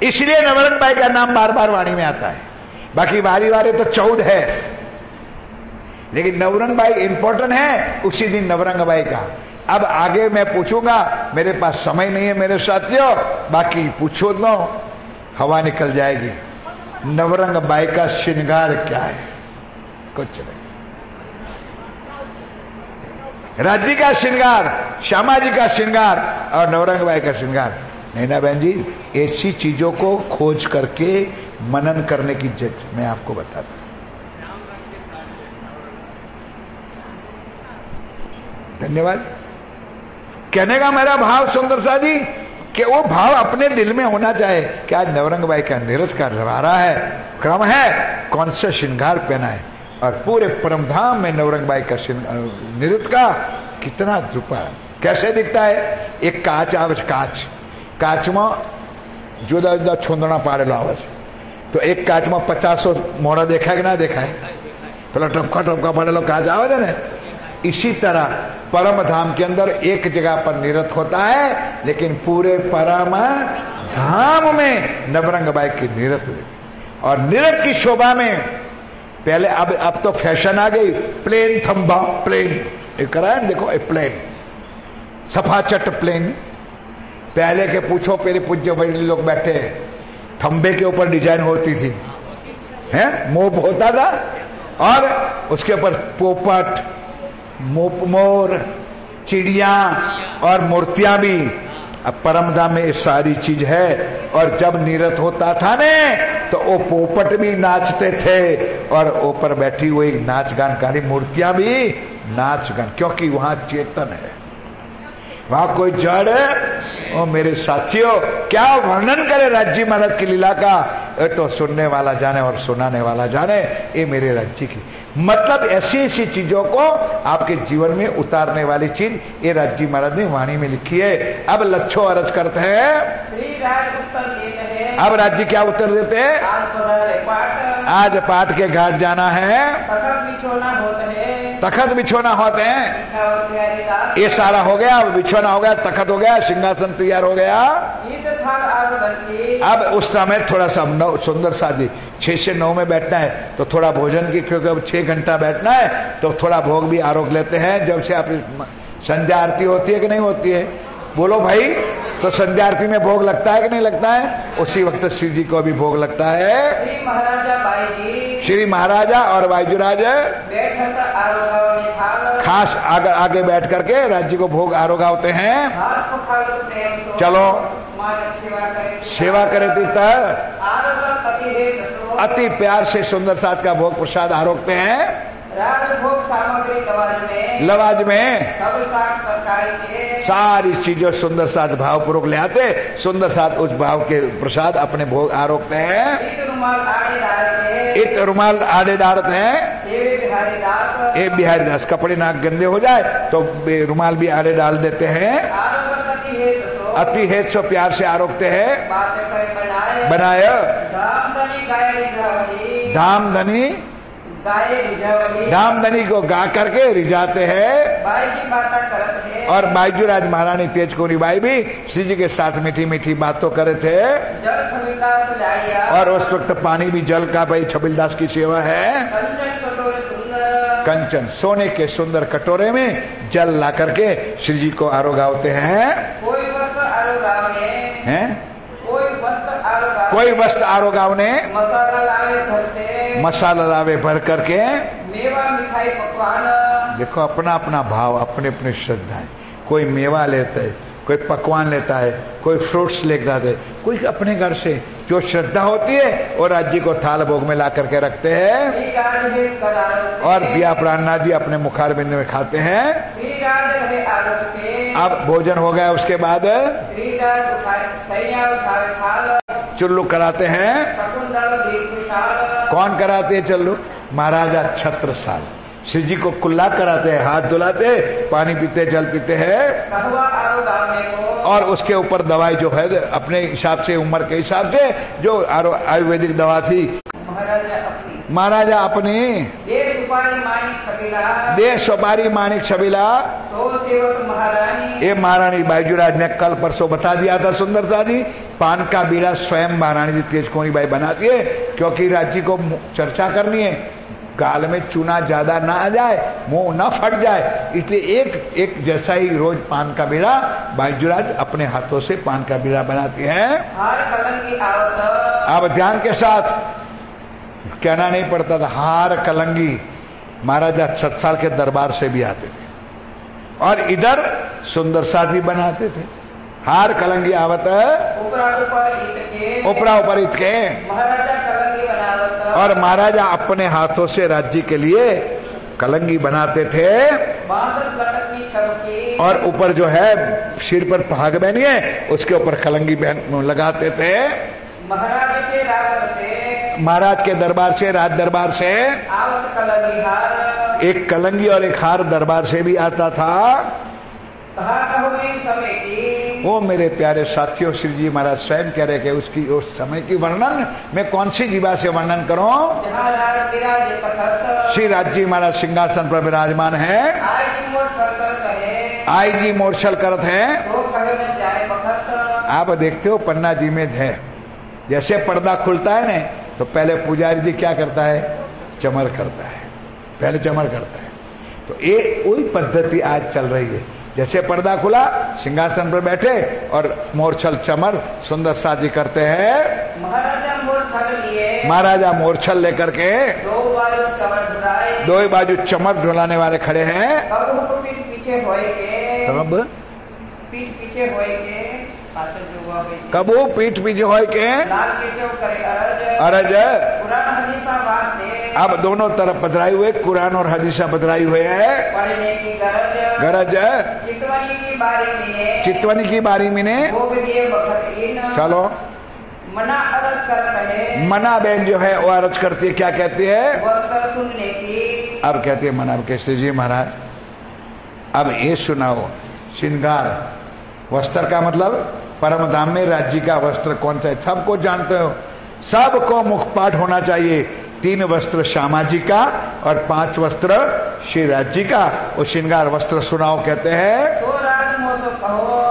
इसलिए नवरंग बाई का नाम बार बार वाणी में आता है। बाकी बारी वारे तो 14 है, लेकिन नवरंग बाई इंपॉर्टेंट है। उसी दिन नवरंग बाई का। अब आगे मैं पूछूंगा, मेरे पास समय नहीं है मेरे साथियों, बाकी पूछो तो हवा निकल जाएगी। नवरंग बाई का श्रृंगार क्या है? कुछ नहीं। राज्य का श्रृंगार, श्यामा जी का श्रृंगार और नवरंग बाई का श्रृंगार। नैना बहन जी, ऐसी चीजों को खोज करके मनन करने की जरूरत मैं आपको बताता हूं। धन्यवाद। कहने का मेरा भाव सुंदर सा जी कि वो भाव अपने दिल में होना चाहिए कि आज नवरंग बाई का नृत्य का रवारा है, क्रम है, कौन सा श्रृंगार पहना है। और पूरे परमधाम में नवरंग बाई का नृत्य का कितना रूपा, कैसे दिखता है? एक कांच में जुदा जुदा छोंदना पाड़ेलो आवे छे। तो एक काच में 50 मोड़ा देखा कि ना देखा है, पेला टपका टपका पड़ेलो काच आवे छे ने, इसी तरह परम धाम के अंदर एक जगह पर निरत होता है, लेकिन पूरे परम धाम में नवरंग बाई की निरत है। और निरत की शोभा में पहले अब तो फैशन आ गई, प्लेन थंबा, प्लेन एक करा है, देखो ए प्लेन सफाचट प्लेन। पहले के पूछो, पहले पूज्य बड़े लोग बैठे, थंबे के ऊपर डिजाइन होती थी, हैं मोप होता था, और उसके ऊपर पोपट, मोर, चिड़िया और मूर्तियां भी। अब परमधाम में ये सारी चीज है। और जब निरत होता था ने तो वो पोपट भी नाचते थे, और ऊपर बैठी हुई नाच गान काली मूर्तियां भी नाच गान, क्योंकि वहां चेतन है, वहां कोई जड़ है। ओ मेरे साथियों, क्या वर्णन करे राज्य महाराज की लीला का, तो सुनने वाला जाने और सुनाने वाला जाने। ये मेरे राज्य की मतलब ऐसी ऐसी चीजों को आपके जीवन में उतारने वाली चीज ये राज्य महाराज ने वाणी में लिखी है। अब लच्छो अर्ज करते हैं, अब राज्य क्या उत्तर देते हैं, आज पाठ के घाट जाना है, तखत बिछोना होते हैं, ये सारा हो गया, बिछोना हो गया, तखत हो गया, सिंहासन तैयार हो गया। अब उस समय थोड़ा सा सुंदर साजी 6 से 9 में बैठना है, तो थोड़ा भोजन की, क्योंकि अब 6 घंटा बैठना है तो थोड़ा भोग भी आरोग लेते हैं। जब से आप संध्या आरती होती है कि नहीं होती है, बोलो भाई, तो संध्या आरती में भोग लगता है कि नहीं लगता है, उसी वक्त श्री जी को भी भोग लगता है। श्री महाराजा और बाईजूराज खास आगे बैठ करके राज्य को भोग आरोगावते हैं। चलो सेवा करे अति प्यार से सुंदर साथ का भोग प्रसाद आरोगते हैं। भोग सामग्री लवाज में सारी चीजों सुंदर साथ भाव पूर्वक ले आते, सुंदर साथ उस भाव के प्रसाद अपने भोग आरोगते हैं। इत रुमाल आड़े डालते हैं, एक बिहारी दास कपड़े नाक गंदे हो जाए तो रुमाल भी आड़े डाल देते हैं। अति हेत सो प्यार से आरोगते हैं, बनाए धामधनी को गा करके रिझाते हैं। और बाईजूराज महारानी तेज कोरी बाई भी श्री जी के साथ मीठी मीठी बातों करे थे। और उस वक्त पानी भी जल का भाई छबिलदास की सेवा है। कंचन सोने के सुंदर कटोरे में जल ला करके श्री जी को आरोगावते हैं। कोई वस्त्र आरोगावने मसाला लावे भर करके, मेवा मिठाई पकवान। देखो अपना अपना भाव, अपने अपने श्रद्धा है। कोई मेवा लेता है, कोई पकवान लेता है, कोई फ्रूट्स लेता है, कोई अपने घर से जो श्रद्धा होती है और राज्य को थाल भोग में ला करके रखते हैं। और बिया प्राणनाथ जी अपने मुखारबिंद में खाते हैं। अब भोजन हो गया, उसके बाद चुल्लू कराते हैं। कौन कराते हैं चुल्लू? महाराजा छत्रसाल श्री जी को कुल्ला कराते हैं, हाथ धुलाते, पानी पीते, जल पीते हैं। और उसके ऊपर दवाई जो है अपने हिसाब से, उम्र के हिसाब से जो आयुर्वेदिक दवा थी, महाराजा अपने दे सुपारी मानिक छबीला। ये महारानी बाईजूराज ने कल परसों बता दिया था सुंदर सा जी। पान का बीड़ा स्वयं महारानी जी तेज कोनी बाई बनाती है, क्योंकि राज्य को चर्चा करनी है, गाल में चूना ज्यादा ना आ जाए, मुंह ना फट जाए, इसलिए एक जैसा ही रोज पान का बीड़ा बाईजूराज अपने हाथों से पान का बीड़ा बनाती हैं। अब ध्यान के साथ कहना नहीं पड़ता था, हार कलंगी महाराजा छत्रसाल के दरबार से भी आते थे और इधर सुंदर साथ भी बनाते थे। हार कलंगी आवत ऊपरा ऊपर इत के, और महाराजा अपने हाथों से राज्य के लिए कलंगी बनाते थे। और ऊपर जो है सिर पर पहाग बहनी है, उसके ऊपर कलंगी लगाते थे। महाराज के दरबार से, राज दरबार से एक कलंगी और एक हार दरबार से भी आता था। समय की। वो मेरे प्यारे साथियों, श्री जी महाराज स्वयं कह रहे कि उसकी उस समय की वर्णन मैं कौन सी जीवा से वर्णन करूं? श्री राज जी महाराज सिंहासन पर विराजमान है, आई जी मोर्छल करत है। आप देखते हो पन्ना जी में है, जैसे पर्दा खुलता है ना तो पहले पुजारी जी क्या करता है? चमर करता है, पहले चमर करता है। तो ये वही पद्धति आज चल रही है। जैसे पर्दा खुला, सिंहासन पर बैठे और मोरछल चमर सुंदर साजी करते हैं। महाराजा मोरछल लेकर के दो बाजू चमर ढुलाने वाले खड़े हैं। तब पीठ पीछे होए के कबू पीठ पीछे होए के अरज। अब दोनों तरफ बदराई हुए, कुरान और हदीसा बदराई हुए है। गरज चितवनी की बारी में चलो मना अरज करता है। मना बहन जो है वो अरज करती है, क्या कहती है? वस्त्र सुनने की। अब कहती है मना कैसे जी महाराज, अब ये सुनाओ श्रृंगार वस्त्र का मतलब परम धाम में राज्य का वस्त्र कौन सा है? सबको जानते हो, सबको मुखपाठ होना चाहिए। 3 वस्त्र श्यामा जी का और 5 वस्त्र श्री राज्य का। वो श्रृंगार वस्त्र सुनाओ कहते हैं।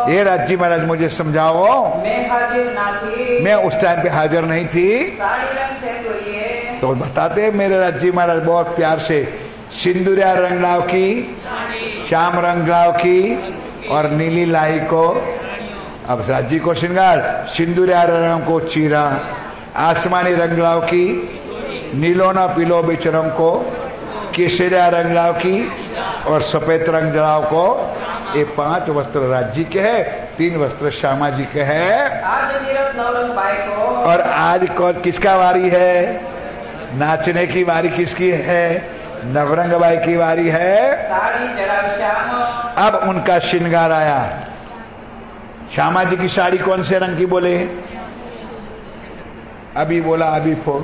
ये राज्य महाराज मुझे समझाओ, मैं हाजिर ना थी, मैं उस टाइम पे हाजिर नहीं थी। साड़ी रंग से तो बताते मेरे राज्य महाराज बहुत प्यार से, सिंदूरिया रंगलाव की, श्याम रंगलाव की और नीली लाई को। अब राज्य को श्रृंगार सिंदूरिया रंग को चीरा, आसमानी रंगलाव की, नीलोना पीलो बिच रंग को, केसरिया रंगलाव की और सफेद रंग जलाव को। ये 5 वस्त्र राज्य के है, 3 वस्त्र श्यामा जी के है। और आज कौन किसका वारी है? नाचने की वारी किसकी है? नवरंग बाई की वारी है। अब उनका श्रृंगार आया। श्यामा जी की साड़ी कौन से रंग की बोले? अभी बोला, अभी फो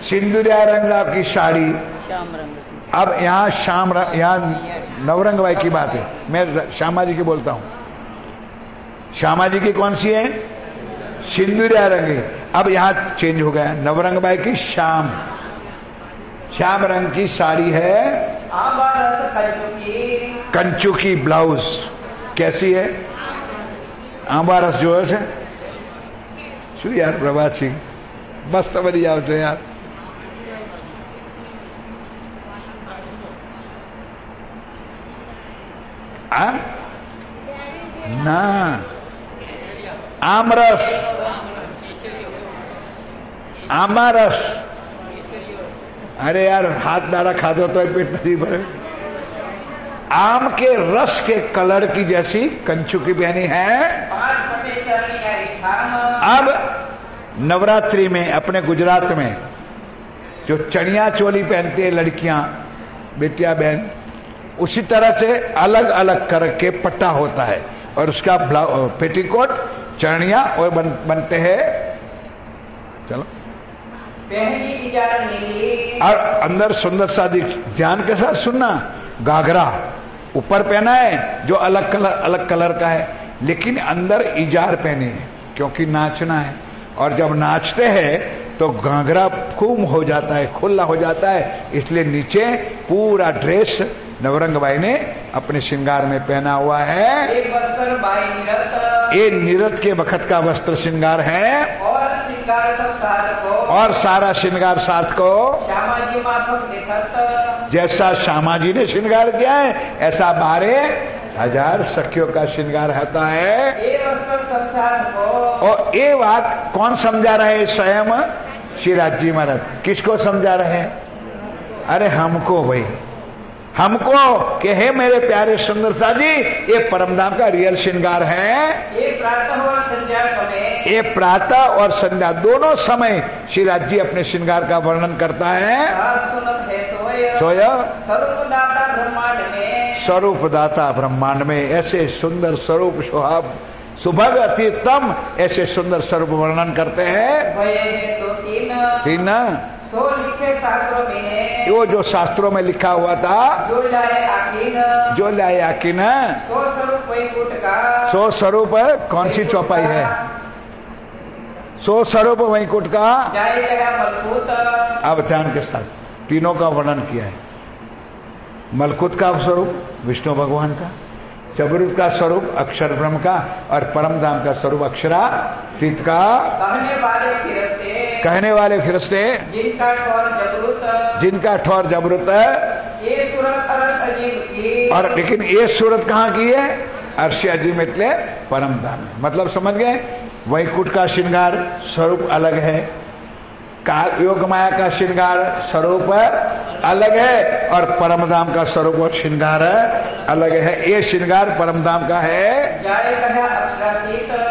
सिंदूरिया रंग की साड़ी। अब यहाँ श्याम यहाँ नवरंग बाई की बात है, मैं श्यामा जी की बोलता हूँ। श्यामा जी की कौन सी है? सिंदूरिया रंग। अब यहाँ चेंज हो गया, नवरंग बाई की श्याम रंग की साड़ी है। कंचू की ब्लाउज कैसी है? आंबा रस जो है शू यार प्रभात सिंह मस्त बनी आओ છો यार। ना आमरस, आमारस। अरे यार हाथ दाड़ा खा दो तो पेट नहीं भरे। आम के रस के कलर की जैसी कंचू की पहनी है। अब नवरात्रि में अपने गुजरात में जो चनिया चोली पहनती है लड़कियां, बेटियां बहन, उसी तरह से अलग अलग करके पट्टा होता है और उसका पेटीकोट चनिया और बनते हैं। चलो और अंदर सुंदर सा ध्यान के साथ सुनना, घाघरा ऊपर पहना है जो अलग कलर का है, लेकिन अंदर इजार पहनी है क्योंकि नाचना है। और जब नाचते हैं तो घाघरा खूब हो जाता है, खुला हो जाता है, इसलिए नीचे पूरा ड्रेस नवरंग बाई ने अपने श्रृंगार में पहना हुआ है। ये निरत के वक्त का वस्त्र श्रृंगार है और सारा श्रृंगार साथ को जैसा श्यामा जी ने श्रृंगार किया है ऐसा 12,000 सखियों का श्रृंगार होता है। और ये बात कौन समझा रहे हैं? स्वयं श्री राज जी महाराज। किसको समझा रहे हैं? अरे हमको भाई, हमको कि हे मेरे प्यारे सुंदर सा जी, ये परमधाम का रियल श्रृंगार है। ये प्रातः और संध्या समय, ये प्रातः और संध्या दोनों समय श्री राज जी अपने श्रृंगार का वर्णन करता है। सोया स्वरूपदाता ब्रह्मांड में, स्वरूपदाता ब्रह्मांड में ऐसे सुंदर स्वरूप सुभग अतितम ऐसे सुंदर स्वरूप वर्णन करते हैं। तो 3 तीन सो लिखे शास्त्रों में, वो जो शास्त्रों में लिखा हुआ था, जो लाए आकिन, सो स्वरूप वैकुंठ का, सो स्वरूप कौन सी चौपाई है? सो स्वरूप वैकुंठ का जाए गया मलकूत। अब ध्यान के साथ तीनों का वर्णन किया है। मलकुत का स्वरूप विष्णु भगवान का, जबरूत का स्वरूप अक्षर ब्रह्म का, और परम धाम का स्वरूप अक्षरातीत का। कहने वाले फिरस्ते जिनका ठौर जबरूत, ये सूरत अरस अजीब की, और लेकिन ये सूरत कहाँ की है? अर्श अजीम एटले परम धाम। मतलब समझ गए? वैकुंठ का श्रृंगार स्वरूप अलग है, काल योग माया का श्रृंगार स्वरूप अलग है, और परमधाम का स्वरूप और श्रृंगार अलग है। ये श्रृंगार परमधाम का है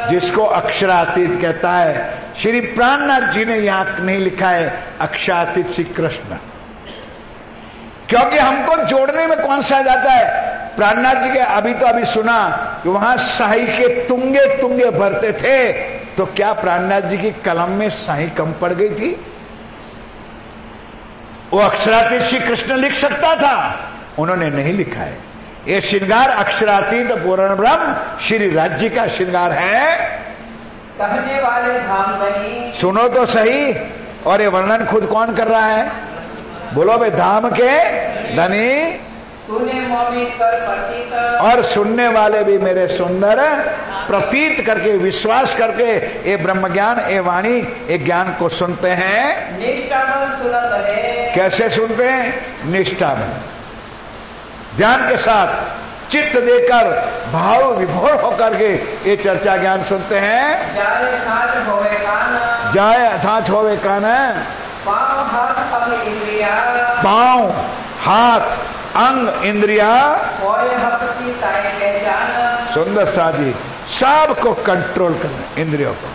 जिसको अक्षरातीत कहता है। श्री प्राणनाथ जी ने यहाँ नहीं लिखा है अक्षरातीत श्री कृष्ण, क्योंकि हमको जोड़ने में कौन सा जाता है? प्राणनाथ जी के अभी तो अभी सुना कि वहां शाही के तुंगे तुंगे भरते थे, तो क्या प्राणनाथ जी की कलम में शाही कम पड़ गई थी? वो अक्षरातीत श्री कृष्ण लिख सकता था, उन्होंने नहीं लिखा है। ये श्रृंगार अक्षरातीत पूर्ण ब्रह्म श्री राज्य का श्रृंगार है। कहने वाले धाम धनी, सुनो तो सही। और ये वर्णन खुद कौन कर रहा है? बोलो भाई, धाम के धनी तूने मोमित कर प्रतीत, और सुनने वाले भी मेरे सुंदर प्रतीत करके विश्वास करके ये ब्रह्म ज्ञान, ये वाणी, ये ज्ञान को सुनते हैं। निष्ठावन सुनत है। कैसे सुनते हैं? निष्ठा में, ध्यान के साथ, चित्त देकर, भाव विभोर होकर के ये चर्चा ज्ञान सुनते हैं। जाए साथ होवे कान, जाए साथ होवे कान, पाँव हाथ अंग इंद्रिया, पाँव हाथ अंग इंद्रिया, सुंदर साजी सबको कंट्रोल करना, इंद्रियों को,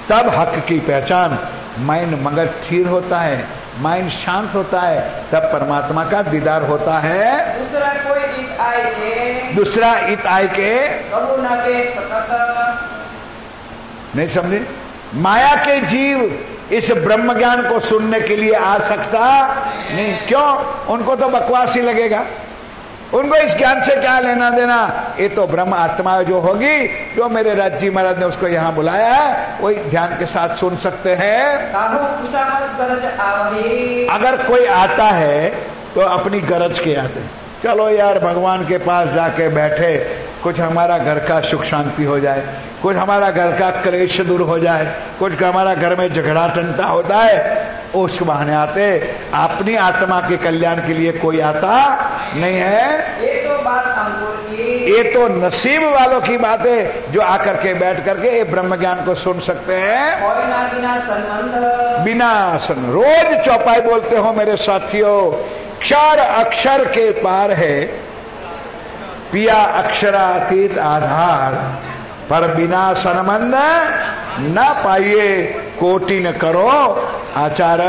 तब हक की पहचान। माइंड मगर स्थिर होता है, माइंड शांत होता है, तब परमात्मा का दीदार होता है। दूसरा कोई इत आए के, दूसरा इत आए के कबू न के सतत, नहीं समझे? माया के जीव इस ब्रह्म ज्ञान को सुनने के लिए आ सकता नहीं। क्यों? उनको तो बकवास ही लगेगा, उनको इस ज्ञान से क्या लेना देना? ये तो ब्रह्म आत्मा जो होगी, जो मेरे राज्य महाराज ने उसको यहाँ बुलाया है, वही ध्यान के साथ सुन सकते हैं। अगर कोई आता है तो अपनी गरज के आते, चलो यार भगवान के पास जाके बैठे, कुछ हमारा घर का सुख शांति हो जाए, कुछ हमारा घर का क्लेश दूर हो जाए, कुछ हमारा घर में झगड़ा टंटा होता है, उस बहाने आते। अपनी आत्मा के कल्याण के लिए कोई आता नहीं है। ये तो बात अंकुर की, ये तो नसीब वालों की बात है जो आकर के बैठ करके ये ब्रह्म ज्ञान को सुन सकते हैं। बिना संबंध, बिना सन। रोज चौपाई बोलते हो मेरे साथियों, क्षर अक्षर के पार है, पिया अक्षरातीत आधार, पर बिना संबंध न पाइए, कोटि न करो आचार।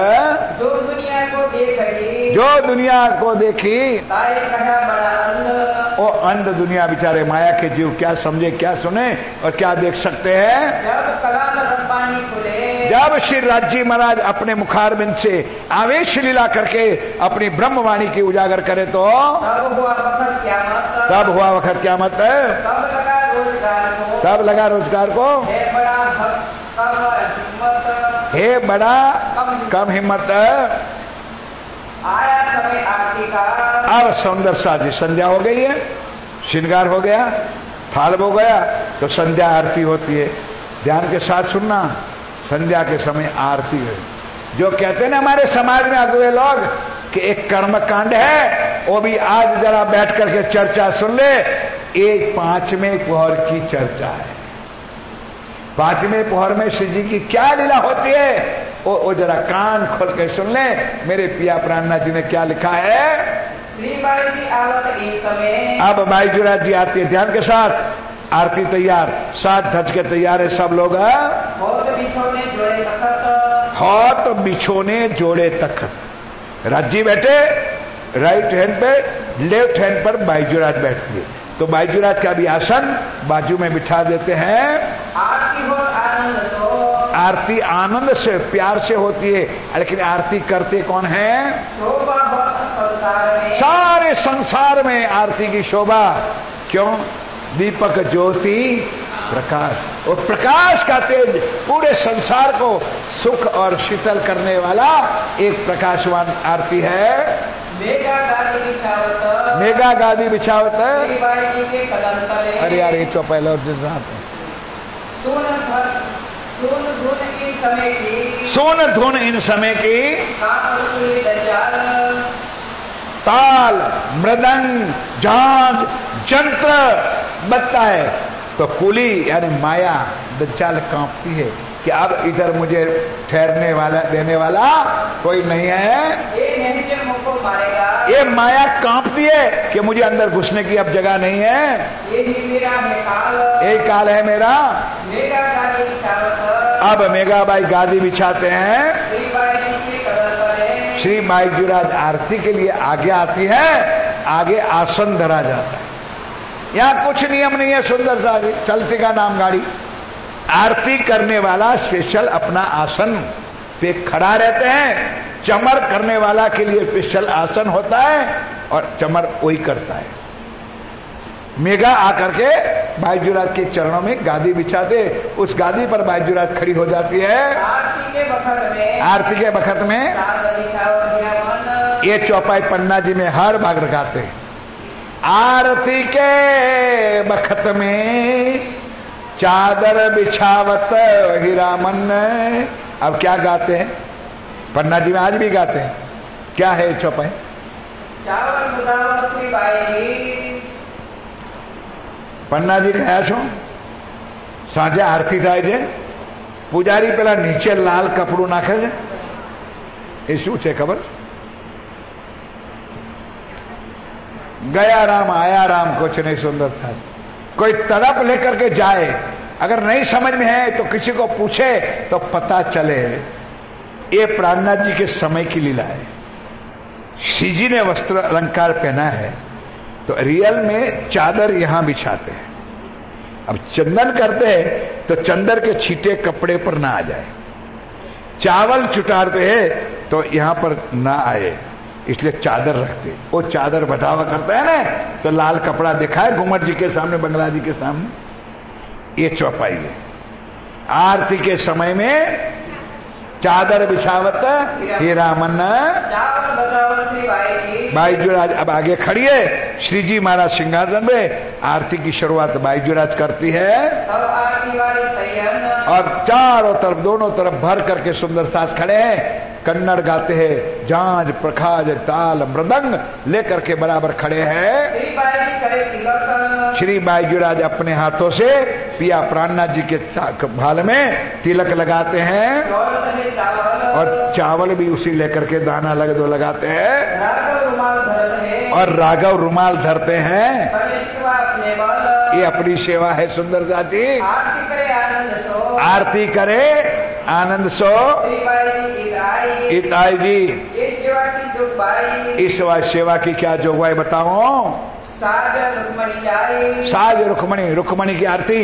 जो दुनिया को देखी, जो दुनिया को देखी, ताई कहा बड़ा अंध, वो अंध दुनिया बेचारे माया के जीव क्या समझे, क्या सुने और क्या देख सकते हैं? जब कलाम रब्बानी खुले, जब श्री राज्य महाराज अपने मुखारबिंद से आवेश लीला करके अपनी ब्रह्मवाणी की उजागर करे तो तब हुआ वक्त क़यामत, तब हुआ वक्त क़यामत, तब लगा रोजगार को, हे बड़ा कम हिम्मत। आया समय आरती का, अब सौंदर्य साजी, संध्या हो गई है, श्रृंगार हो गया, थाल हो गया, तो संध्या आरती होती है। ध्यान के साथ सुनना, संध्या के समय आरती है। जो कहते हैं ना हमारे समाज में अगुए लोग कि एक कर्म कांड है, वो भी आज जरा बैठ करके चर्चा सुन ले। एक पांचवें पहर की चर्चा है। पांचवें पहर में श्री जी की क्या लीला होती है, वो जरा कान खोल के सुन ले। मेरे पिया प्राणनाथ जी ने क्या लिखा है। श्री बाई जी आवत एक समय, अब बाईजुराज जी आती है। ध्यान के साथ, आरती तैयार, साथ धज के तैयार है सब लोग। होत बिछोने जोड़े तखत, होत बिछोने जोड़े तखत। राज्जी बैठे राइट हैंड पे, लेफ्ट हैंड पर बाईजुराज बैठती है, तो बाईजुराज का भी आसन बाजू में बिठा देते हैं। आरती हो आनंद सो, आरती आनंद से प्यार से होती है, लेकिन आरती करते कौन है? सारे संसार में आरती की शोभा। क्यों? दीपक ज्योति प्रकाश, और प्रकाश का तेज पूरे संसार को सुख और शीतल करने वाला एक प्रकाशवान आरती है। मेघा गादी बिछावत। अरे यार ये चौपाल और सोन धुन इन समय की ताल मृदंग झांझ जंत्र बजता है तो कुली यानी माया दज्जाल कांपती है कि अब इधर मुझे ठहरने वाला देने वाला कोई नहीं है। ये माया कांपती है कि मुझे अंदर घुसने की अब जगह नहीं है, एक काल है मेरा। अब मेघाबाई गादी बिछाते हैं। श्री बाईजूराज आरती के लिए आगे आती है, आगे आसन धरा जाता है। यहाँ कुछ नियम नहीं है, सुंदर सा चलती का नाम गाड़ी। आरती करने वाला स्पेशल अपना आसन पे खड़ा रहते हैं। चमर करने वाला के लिए स्पेशल आसन होता है और चमर वही करता है। मेघा आकर के बाईजूराज के चरणों में गादी बिछाते, उस गादी पर बाईजूराज खड़ी हो जाती है। आरती के बखत में ये चौपाई पन्ना जी में हर भाग लगाते हैं। आरती के बखत में चादर बिछावत हीरामन। अब क्या गाते हैं? पन्ना जी में आज भी गाते हैं। क्या है चौपाई? पन्ना जी ગયા છો સાંજે આરતી થાય છે, પૂજારી પેલા નીચે લાલ કપડું નાખે છે, એ શું છે ખબર? गया राम आया राम कुछ नहीं सुंदर था। कोई तड़प लेकर के जाए, अगर नहीं समझ में है तो किसी को पूछे तो पता चले ये प्राणनाथ जी के समय की लीला है। श्री जी ने वस्त्र अलंकार पहना है तो रियल में चादर यहां बिछाते हैं। अब चंदन करते हैं तो चंदन के छींटे कपड़े पर ना आ जाए, चावल चुटारते हैं तो यहां पर ना आए, इसलिए चादर रखते। वो चादर बधावा करता है ना तो लाल कपड़ा दिखा है घुमट जी के सामने, बंगला जी के सामने। ये चौपाई है। आरती के समय में चादर बिछावत हीरामन। बाईजूराज अब आगे खड़ी है। श्री जी महाराज सिंहासन में आरती की शुरुआत बाईजूराज करती है और चारों तरफ दोनों तरफ भर करके सुंदर साथ खड़े हैं। कन्नड़ गाते हैं, झांझ प्रखाज ताल मृदंग लेकर के बराबर खड़े हैं। श्री बाईजूराज अपने हाथों से पिया प्राणनाथ जी के भाल में तिलक लगाते हैं और चावल भी उसी लेकर के दाना लग दो लगाते हैं और राघव रुमाल धरते हैं। ये अपनी सेवा है सुंदर जाति। आरती करे आनंद सो इताई जी। इस सेवा की क्या जोगवाई बताओ? साज रुक्मणी, रुक्मणी की आरती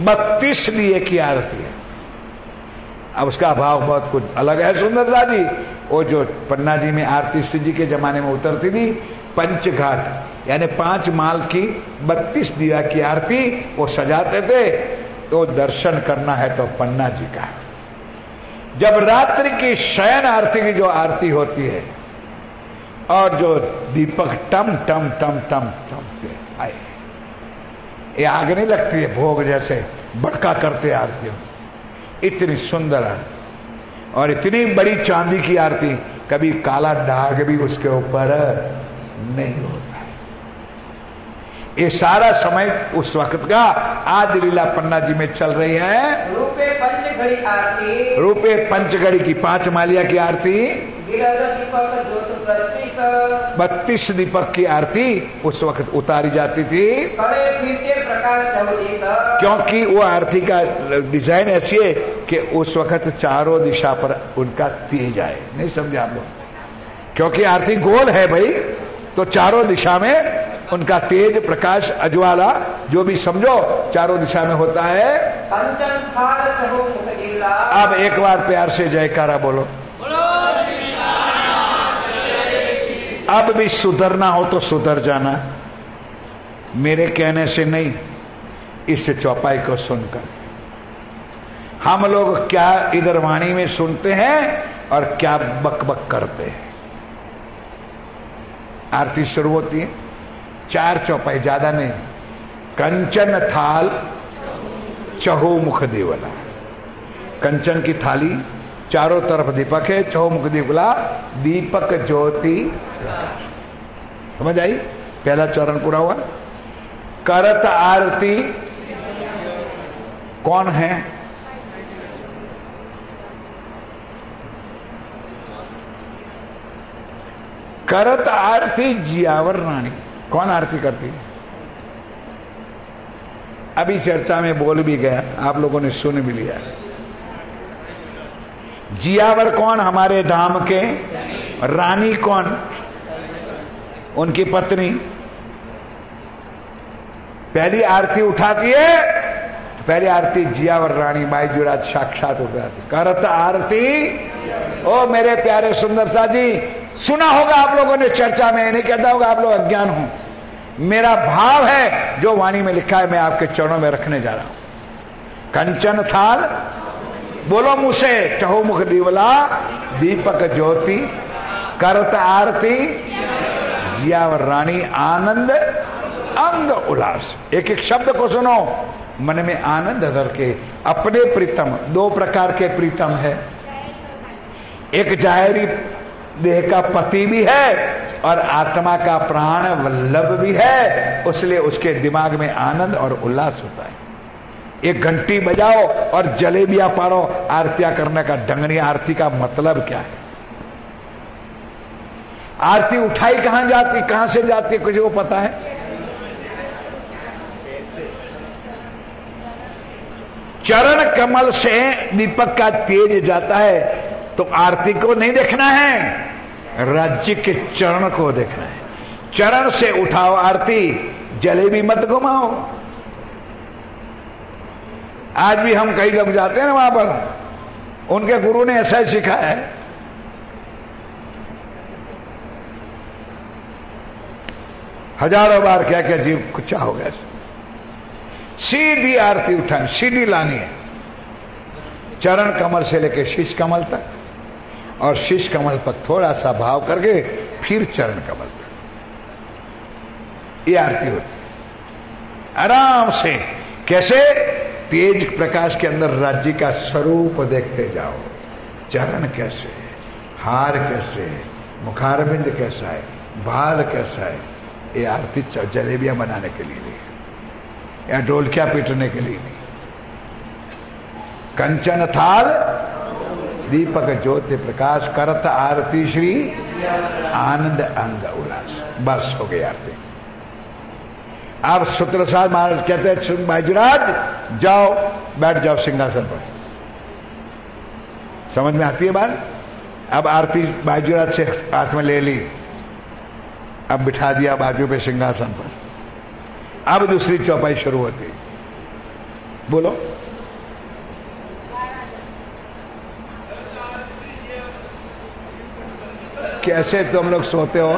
32 दिए की आरती है। अब उसका भाव बहुत कुछ अलग है सुंदरता जी। वो जो पन्ना जी में आरती श्री जी के जमाने में उतरती थी, पंचघाट यानी 5 माल की 32 दिया की आरती वो सजाते थे। तो दर्शन करना है तो पन्ना जी का। जब रात्रि की शयन आरती की जो आरती होती है और जो दीपक टम टम टम टम टम आए, ये आग नहीं लगती है भोग जैसे भड़का करते आरती। इतनी सुंदर आरती और इतनी बड़ी चांदी की आरती, कभी काला दाग भी उसके ऊपर नहीं होता। ये सारा समय उस वक्त का आदि लीला पन्ना जी में चल रही है। रूपे पंचघड़ी आरती, रूपे पंचघड़ी की 5 मालिया की आरती, 32 दीपक की आरती उस वक्त उतारी जाती थी। क्योंकि वो आरती का डिजाइन ऐसी है कि उस वक्त चारों दिशा पर उनका तेज आए। नहीं समझे आप लोग? क्योंकि आरती गोल है भाई, तो चारों दिशा में उनका तेज प्रकाश अज्वाला जो भी समझो चारों दिशा में होता है। कंचन थाल चहु मुख दिवला। अब एक बार प्यार से जयकारा बोलो। अब भी सुधरना हो तो सुधर जाना, मेरे कहने से नहीं, इस चौपाई को सुनकर। हम लोग क्या इधर वाणी में सुनते हैं और क्या बक बक करते हैं। आरती शुरू होती है, 4 चौपाई, ज्यादा नहीं। कंचन थाल चहु मुख दिवला, कंचन की थाली, चारों तरफ दीपक है, चहु मुख दिवला, दीपक ज्योति प्रकाश। समझ आई? पहला चरण पूरा हुआ। करत आरती कौन है? करत आरती जियावर रानी। कौन आरती करती है? अभी चर्चा में बोल भी गया, आप लोगों ने सुन भी लिया। जियावर कौन? हमारे धाम के। रानी कौन? उनकी पत्नी। पहली आरती उठाती है, पहली आरती जियावर रानी बाईजुराज साक्षात उठाती। करत आरती। ओ मेरे प्यारे सुंदर सा जी, सुना होगा आप लोगों ने चर्चा में, नहीं कहता होगा आप लोग अज्ञान हो। मेरा भाव है जो वाणी में लिखा है, मैं आपके चरणों में रखने जा रहा हूं। कंचन थाल, बोलो मुंह से, चहु मुख दिवला, दीपक ज्योति, करत आरती, जियावर रानी, आनंद अंग उल्लास। एक एक शब्द को सुनो, मन में आनंद धर के। अपने प्रीतम, 2 प्रकार के प्रीतम है। एक जाहिरी देह का पति भी है और आत्मा का प्राण वल्लभ भी है, इसलिए उसके दिमाग में आनंद और उल्लास होता है। एक घंटी बजाओ और जलेबियां पाड़ो, आरतियां करने का ढंग। आरती का मतलब क्या है? आरती उठाई कहां जाती, कहां से जाती, कुछ वो पता है? चरण कमल से दीपक का तेज जाता है, तो आरती को नहीं देखना है, राज्य के चरण को देखना है। चरण से उठाओ आरती, जलेबी मत घुमाओ। आज भी हम कई लोग जाते हैं ना वहां पर, उनके गुरु ने ऐसा ही सिखाया है। हजारों बार क्या क्या जीव कुछ हो गया। सीधी आरती उठानी, सीधी लानी है, चरण कमल से लेके शीश कमल तक, और शीश कमल पर थोड़ा सा भाव करके फिर चरण कमल पर। ये आरती होती है आराम से। कैसे? तेज प्रकाश के अंदर राज्य का स्वरूप देखते जाओ। चरण कैसे है, हार कैसे है, मुखारबिंद कैसा है, बाल कैसा है। ये आरती जलेबियां बनाने के लिए नहीं, या ढोलकियां पीटने के लिए नहीं। कंचन थाल, दीपक ज्योति प्रकाश, करत आरती श्री, आनंद अंग उल्लास। बस हो गई आरती। अब सूत्रसार महाराज कहते हैं, सुन बाईजुराज, जाओ बैठ जाओ सिंहासन पर। समझ में आती है बात? अब आरती बाईजुराज से हाथ में ले ली, अब बिठा दिया बाजू पे सिंहासन पर। अब दूसरी चौपाई शुरू होती। बोलो। कैसे तुम लोग सोते हो?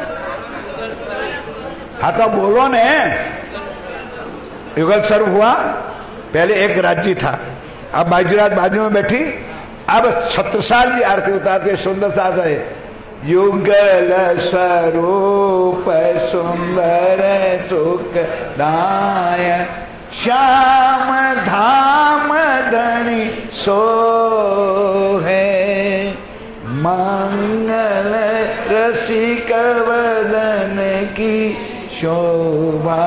हाँ तो बोलो ने। युगल सर्व हुआ, पहले एक राज्य था, अब बाईजुराज बाजू में बैठी। अब छत्रसाल जी आरती उतारते, सुंदर साथ है। युगल स्वरूप सुंदर सुख दाय, श्याम धाम धनी सो है, मंगल रसिक वदन की शोभा,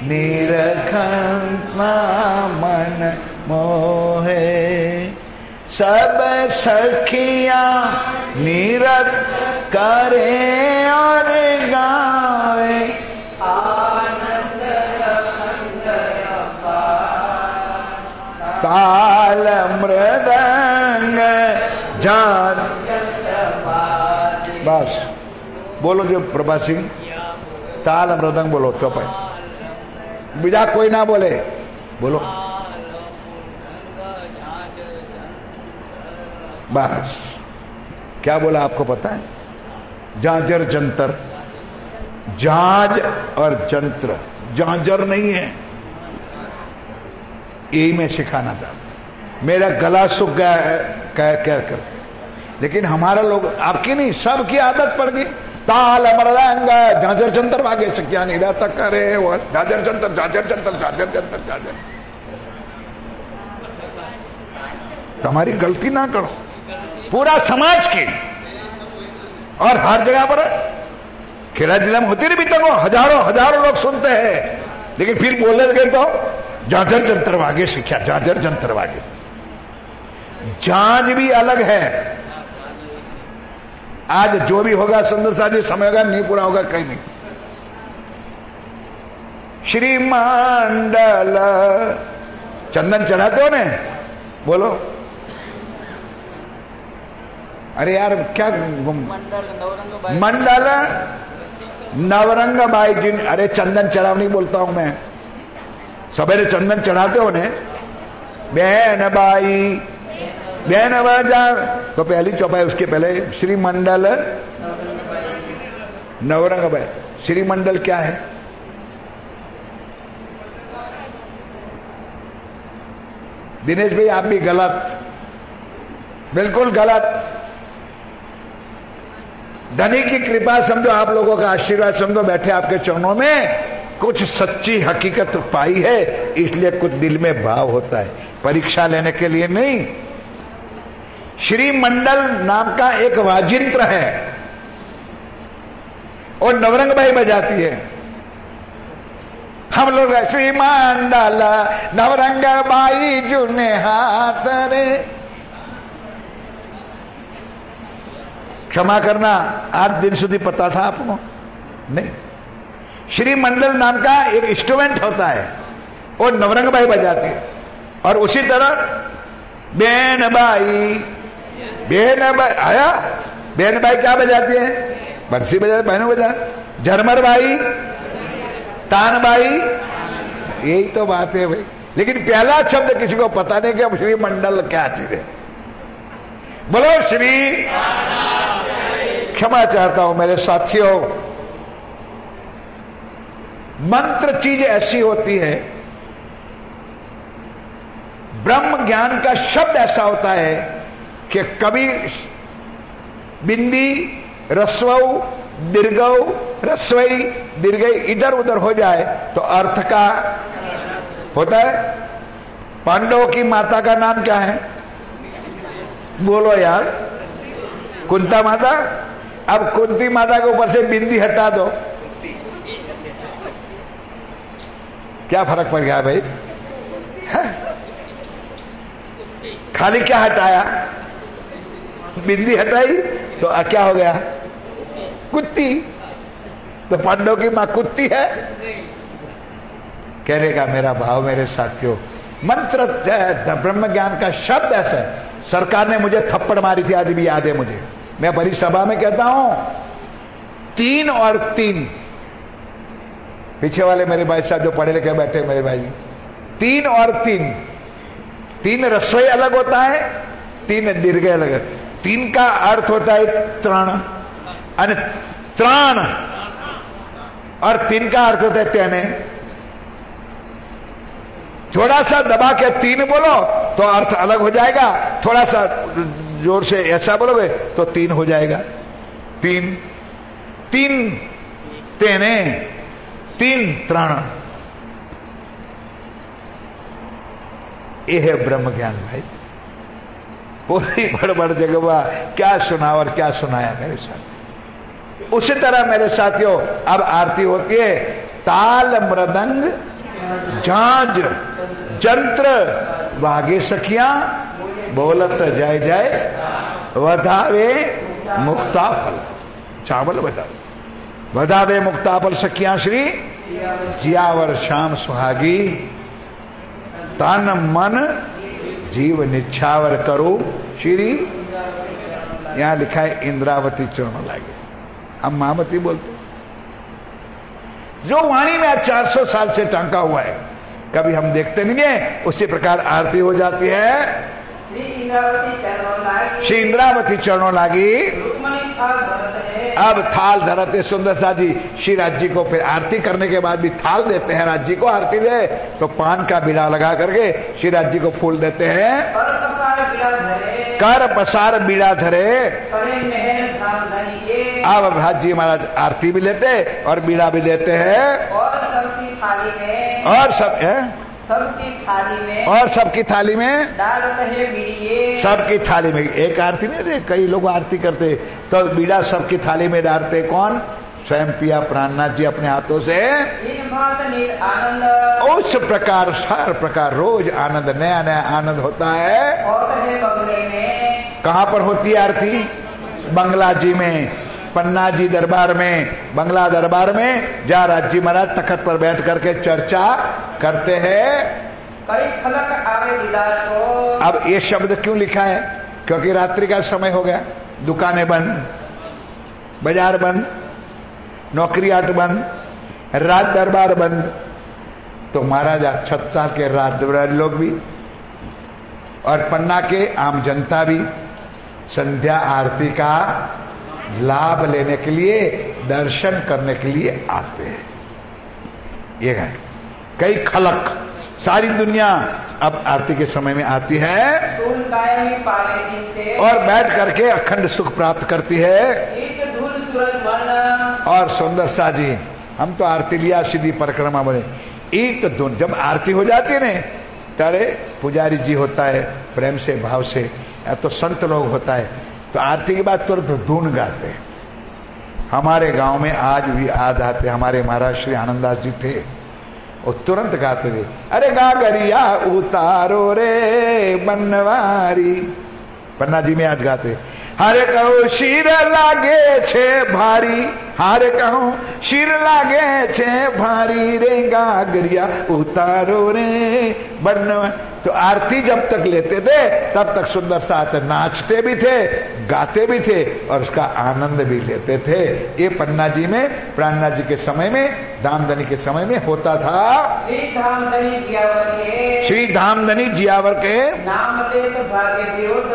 निरखना मन मोहे। सब सखियां नीरत करे और गावे, आनंद ताल मृदंग जान। बस बोलो जो प्रभा सिंह। ताल मृदंग बोलो, चुप है, बीजा कोई ना बोले, बोलो बस। क्या बोला आपको पता है? जांजर जंतर, जांज और जंत्र, जांजर नहीं है, यही मैं सिखाना था। मेरा गला सूख गया है कह कर, लेकिन हमारा लोग, आपकी नहीं सबकी आदत पड़ गई। ताल मृदंग झांझर जंतर वागे से क्या नहीं रहता करे, वो झांझर जंतर झांझर जंतर झांझर जंतर झांझर। तुम्हारी गलती ना करो, पूरा समाज की और हर जगह पर खेड़ा जिला में होती रही तो हजारों लोग सुनते हैं, लेकिन फिर बोलने लगे तो झांझर जंतर वागे से क्या, झांझर जंतर वागे। झांझ भी अलग है। आज जो भी होगा सुंदर साजी समय होगा, नहीं पूरा होगा कहीं नहीं। श्री मंडल चंदन चढ़ाते हो ने, बोलो। अरे यार क्या मंडल नवरंग बाई जिन, अरे चंदन चढ़ावनी बोलता हूं मैं। सवेरे चंदन चढ़ाते हो ने, बहन बाई बहन बाजा, तो पहली चौपाई उसके पहले श्री मंडल नवरंग बाई। श्री मंडल क्या है? दिनेश भाई आप भी गलत, बिल्कुल गलत। धनी की कृपा समझो, आप लोगों का आशीर्वाद समझो, बैठे आपके चरणों में कुछ सच्ची हकीकत पाई है, इसलिए कुछ दिल में भाव होता है, परीक्षा लेने के लिए नहीं। श्री मंडल नाम का एक वाजिंत्र है और नवरंग बाई बजाती है। हम लोग श्री मंडल नवरंग बाई जुने हाथ रे, क्षमा करना 8 दिन સુધી पता था आपको नहीं। श्री मंडल नाम का एक इंस्ट्रूमेंट होता है और नवरंग बाई बजाती है। और उसी तरह बेन बाई आया, बेन बाई क्या बजाती है? बंसी बजाती, बहनों बजा। झरमर बाई, तान बाई, यही तो बात है भाई। लेकिन पहला शब्द किसी को पता नहीं कि अब श्री मंडल क्या चीज है। बोलो श्री। क्षमा चाहता हूं मेरे साथियों, मंत्र चीज ऐसी होती है, ब्रह्म ज्ञान का शब्द ऐसा होता है कि कभी बिंदी रस्वौ दीर्घौ रस्वई दीर्घई इधर उधर हो जाए तो अर्थ का होता है। पांडवों की माता का नाम क्या है? बोलो यार, कुंता माता। अब कुंती माता के ऊपर से बिंदी हटा दो, क्या फर्क पड़ गया भाई? है? खाली क्या हटाया? बिंदी हटाई तो क्या हो गया? कुत्ती। तो पांडव की मां कुत्ती है। कहने का मेरा भाव मेरे साथियों, मंत्र ब्रह्म ज्ञान का शब्द ऐसा है। सरकार ने मुझे थप्पड़ मारी थी, आज भी याद है मुझे। मैं बड़ी सभा में कहता हूं 3 और 3, पीछे वाले मेरे भाई साहब जो पढ़े लिखे बैठे मेरे भाई, 3 और 3 रसोई अलग होता है, 3 दीर्घ अलग है। 3 का अर्थ होता है त्राण, त्राण, और 3 का अर्थ होता है तेने। थोड़ा सा दबा के 3 बोलो तो अर्थ अलग हो जाएगा, थोड़ा सा जोर से ऐसा बोलोगे तो 3 हो जाएगा। 3 तेने, 3 त्राण। ये है ब्रह्म ज्ञान भाई। पूरी बड़ जगह क्या सुना और क्या सुनाया मेरे साथ। उसी तरह मेरे साथियों अब आरती होती है। ताल मृदंग झांझ जंत्र वागे सखियां, बोलत जय जय वधावे मुक्ताफल। चावल वधावे मुक्ताफल सखियां श्री जियावर श्याम सुहागी, तन मन जीव निछावर करो श्री। यहां लिखा है इंद्रावती चरण लागे, हम मामती बोलते। जो वाणी में आज 400 साल से टांका हुआ है, कभी हम देखते नहीं है। उसी प्रकार आरती हो जाती है। श्री इंद्रावती चरणों लागी, अब थाल धरते सुंदर सा जी। श्री राज जी को फिर आरती करने के बाद भी थाल देते हैं। राज जी को आरती दे तो पान का बीड़ा लगा करके श्री राज जी को फूल देते हैं। कर पसार बीड़ा धरे, अब राज जी महाराज आरती भी लेते और बीड़ा भी देते हैं। और सबकी थाली में, और सब है सबकी थाली में, और सबकी थाली में डालते हैं बीड़िए। सबकी थाली में एक आरती नहीं दे, कई लोग आरती करते तो बीड़ा सबकी थाली में डालते। कौन? स्वयं पिया प्राणनाथ जी अपने हाथों से। आनंद उस प्रकार हर प्रकार रोज आनंद, नया नया आनंद होता है। बंगले में। कहाँ पर होती है आरती? बंगला जी में, पन्ना जी दरबार में, बंगला दरबार में, जहाँ राज जी महाराज तखत पर बैठ करके चर्चा करते हैं। कई खलक आवे दीदार को। अब ये शब्द क्यों लिखा है? क्योंकि रात्रि का समय हो गया, दुकानें बंद, बाजार बंद, नौकरियाट बंद, राज दरबार बंद। तो महाराजा छत्ता के राज दरबार लोग भी और पन्ना के आम जनता भी संध्या आरती का लाभ लेने के लिए, दर्शन करने के लिए आते हैं। ये है कई खलक, सारी दुनिया अब आरती के समय में आती है और बैठ करके अखंड सुख प्राप्त करती है। और सुंदर सा जी, हम तो आरती लिया सीधी परिक्रमा बोले, एक धुन जब आरती हो जाती है ना, तारे पुजारी जी होता है प्रेम से भाव से, या तो संत लोग होता है, तो आरती के बाद तुरंत धुन गाते हैं। हमारे गांव में आज भी याद आते, हमारे महाराज श्री आनंददास जी थे, वो तुरंत गाते थे, अरे गागरिया उतारो रे बनवारी। पन्ना जी में आज गाते, हारे कहो शीर लागे छे भारी, हारे कहो शीर लागे छे भारी रे गागरिया उतारो रे बनवारी। तो आरती जब तक लेते थे तब तक सुंदर साथ नाचते भी थे, गाते भी थे और उसका आनंद भी लेते थे। ये पन्ना जी में, प्राणनाथ जी के समय में, धामधनी के समय में होता था। श्री धामधनी जियावर के नाम देत भाग्य विरोध।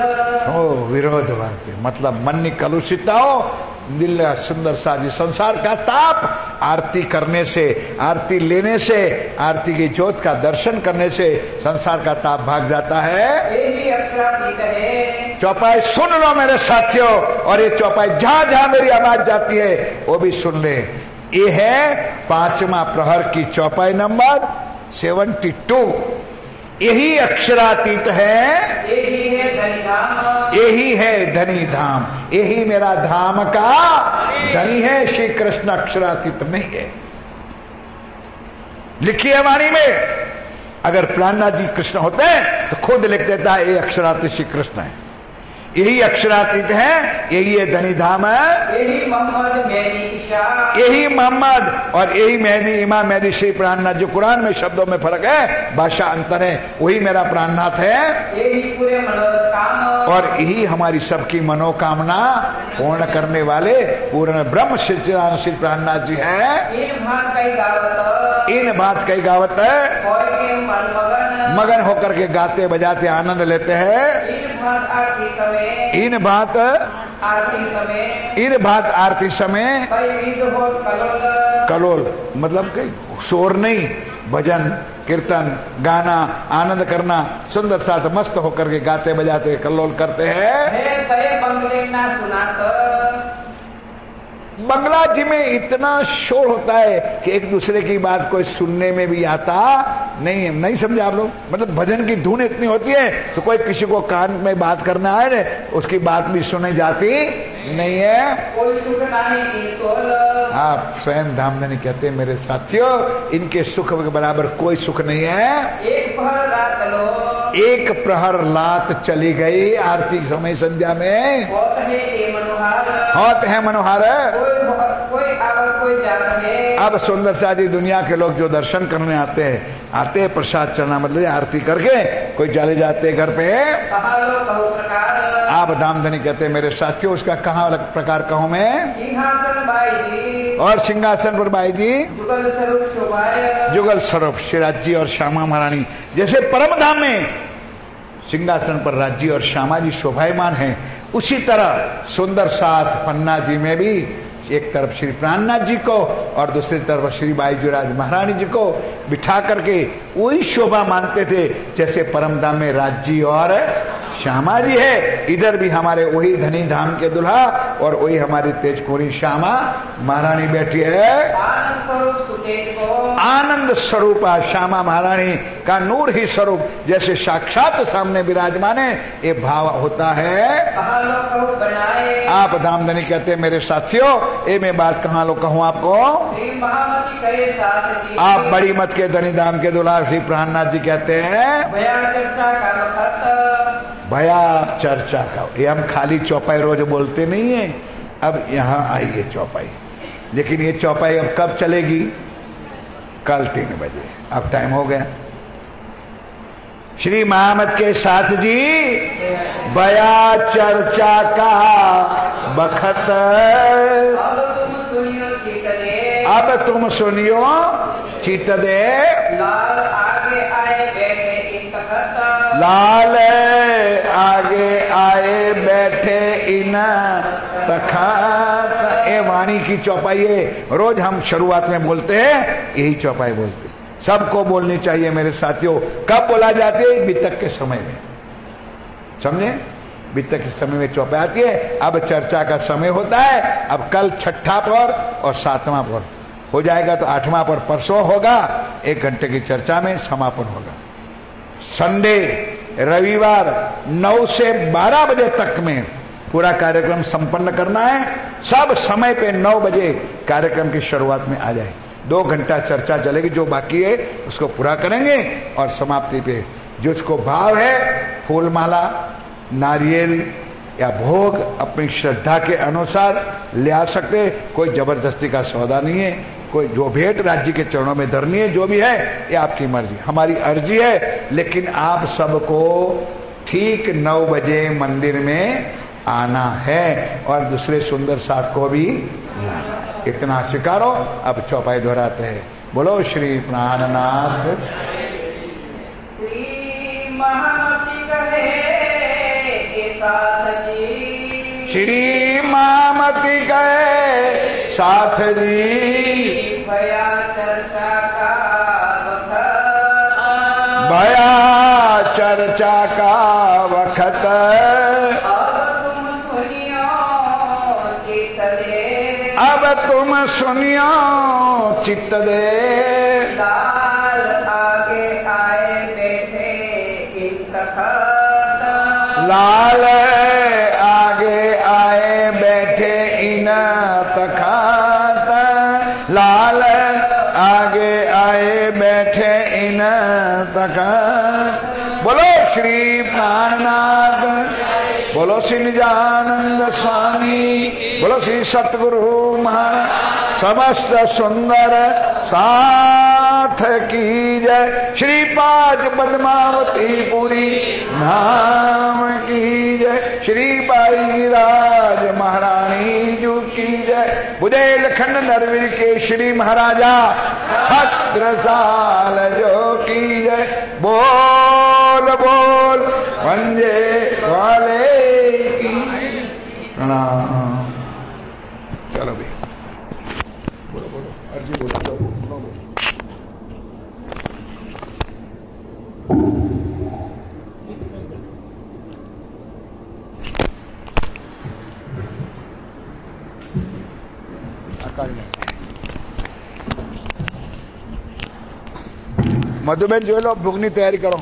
ओ विरोध भाग्य मतलब मन नि कलुषित हो, दिल सुंदर सा जी। संसार का ताप आरती करने से, आरती लेने से, आरती की ज्योत का दर्शन करने से संसार का ताप भाग जाता है। यही अक्षरातीत है। चौपाई सुन लो मेरे साथियों, और ये चौपाई जहां जहां मेरी आवाज जाती है वो भी सुन ले। ये है 5वां प्रहर की चौपाई नंबर 72। यही अक्षरातीत है, यही है धनी धाम, यही है धनी धाम, यही मेरा धाम का धनी है। श्री कृष्ण अक्षरातीत नहीं है। लिखिए वाणी में, अगर प्राणनाथ जी कृष्ण होते हैं तो खुद लिख देता है ये अक्षरातीत श्री कृष्ण है, यही अक्षरातीत है, यही है धनी धाम है, यही मोहम्मद मेहदी ईशा, यही मोहम्मद और यही मेहदी, इमाम मेहदी श्री प्राणनाथ। जो कुरान में शब्दों में फर्क है, भाषा अंतर है, वही मेरा प्राणनाथ है, यही पूरे मनोकामना और यही हमारी सबकी मनोकामना पूर्ण करने वाले पूर्ण ब्रह्म सच्चिदानंद श्री प्राणनाथ जी है। इन बात कई गावत है, मगन होकर के गाते बजाते आनंद लेते हैं। इन बात आरती समय कलोल मतलब कई शोर नहीं, भजन कीर्तन गाना आनंद करना, सुंदर साथ मस्त होकर के गाते बजाते कल्लोल करते हैं। बंगला जी में इतना शोर होता है कि एक दूसरे की बात कोई सुनने में भी आता नहीं समझे आप लोग? मतलब भजन की धुन इतनी होती है तो कोई किसी को कान में बात करना है ना, उसकी बात भी सुनी जाती नहीं है। कोई सुख नहीं। आप स्वयं धामधनी कहते हैं मेरे साथियों, इनके सुख के बराबर कोई सुख नहीं है। एक प्रहर लात चली गई आरती समय संध्या में, होत है मनोहर। अब सुंदर सा जी दुनिया के लोग जो दर्शन करने आते हैं प्रसाद चढ़ना मतलब आरती करके कोई चले जाते घर पे, आप धामधनी कहते मेरे साथियों उसका कहाँ अलग प्रकार कहूं मैं? सिंहासन बाई जी और सिंहासन पर बाई जी जुगल स्वरूप शोभाय, जुगल स्वरूप श्री राज्य और श्यामा महारानी। जैसे परम धाम में सिंहासन पर राज्य और श्यामा जी शोभायमान है, उसी तरह सुंदर साथ पन्ना जी में भी एक तरफ श्री प्राणनाथ जी को और दूसरी तरफ श्री बाईजूराज महारानी जी को बिठा करके वही शोभा मानते थे जैसे परम धाम में राज्य और श्यामा जी है, इधर भी हमारे वही धनी धाम के दुल्हा और वही हमारी तेजकोरी श्यामा महारानी बैठी है। आनंद स्वरूप श्यामा महारानी का नूर ही स्वरूप जैसे साक्षात सामने विराजमान है, ये भाव होता है। आप धामधनी कहते मेरे साथियों, ये मैं बात कहाँ लो कहूँ आपको? आप बड़ी मत के धनी धाम के दुल्हा श्री प्राणनाथ जी कहते हैं भया चर्चा का। ये हम खाली चौपाई रोज बोलते नहीं है, अब यहाँ आई है चौपाई, लेकिन ये चौपाई अब कब चलेगी? कल 3 बजे। अब टाइम हो गया। श्री महामत के साथ जी बया चर्चा का बखत, अब तुम सुनियो चित दे, लाल आगे आए बैठे इन तखत। ये वाणी की चौपाई है, रोज हम शुरुआत में बोलते हैं, यही चौपाई बोलते हैं, सबको बोलनी चाहिए मेरे साथियों। कब बोला जाती है? बितक के समय में, समझे? बितक के समय में चौपाई आती है। अब चर्चा का समय होता है, अब कल 6ठा पर और 7वां पर हो जाएगा, तो 8वां पर परसों होगा। 1 घंटे की चर्चा में समापन होगा। संडे रविवार 9 से 12 बजे तक में पूरा कार्यक्रम संपन्न करना है। सब समय पे 9 बजे कार्यक्रम की शुरुआत में आ जाए। 2 घंटा चर्चा चलेगी, जो बाकी है उसको पूरा करेंगे और समाप्ति पे जिसको भाव है फूलमाला, नारियल या भोग अपनी श्रद्धा के अनुसार ले आ सकते। कोई जबरदस्ती का सौदा नहीं है, कोई जो भेंट राज्य के चरणों में धरनी है, जो भी है ये आपकी मर्जी, हमारी अर्जी है। लेकिन आप सबको ठीक 9 बजे मंदिर में आना है और दूसरे सुंदर साथ को भी लाना। इतना स्वीकारो। अब चौपाई दोहराते हैं। बोलो श्री प्राणनाथ। श्री मामती गए साथ जी, भया चर्चा का वखत, अब तुम सुनियो चित्त दे, लाल आगे आए बैठे इन तखत, लाल आगे आए बैठे इन तखत, लाल आगे आए बैठे इन तखत। बोलो श्री प्राणनाथ, बोलो श्री निजानंद स्वामी, बोलो श्री सतगुरु महाराज, समस्त सुंदर साथ की जय। श्री पाज पद्मावती पुरी नाम की जय। श्री बाई राज महारानी जू की जय। बुदेलखंड नरवीर के श्री महाराजा छत्रसाल जो की जय। बोल बोल पंजे वाले की प्रणाम। चलो भाई, बोलो बोलो अर्जी बोलो, बोलो मधुबेन जो लो भुगनी तैयारी करो।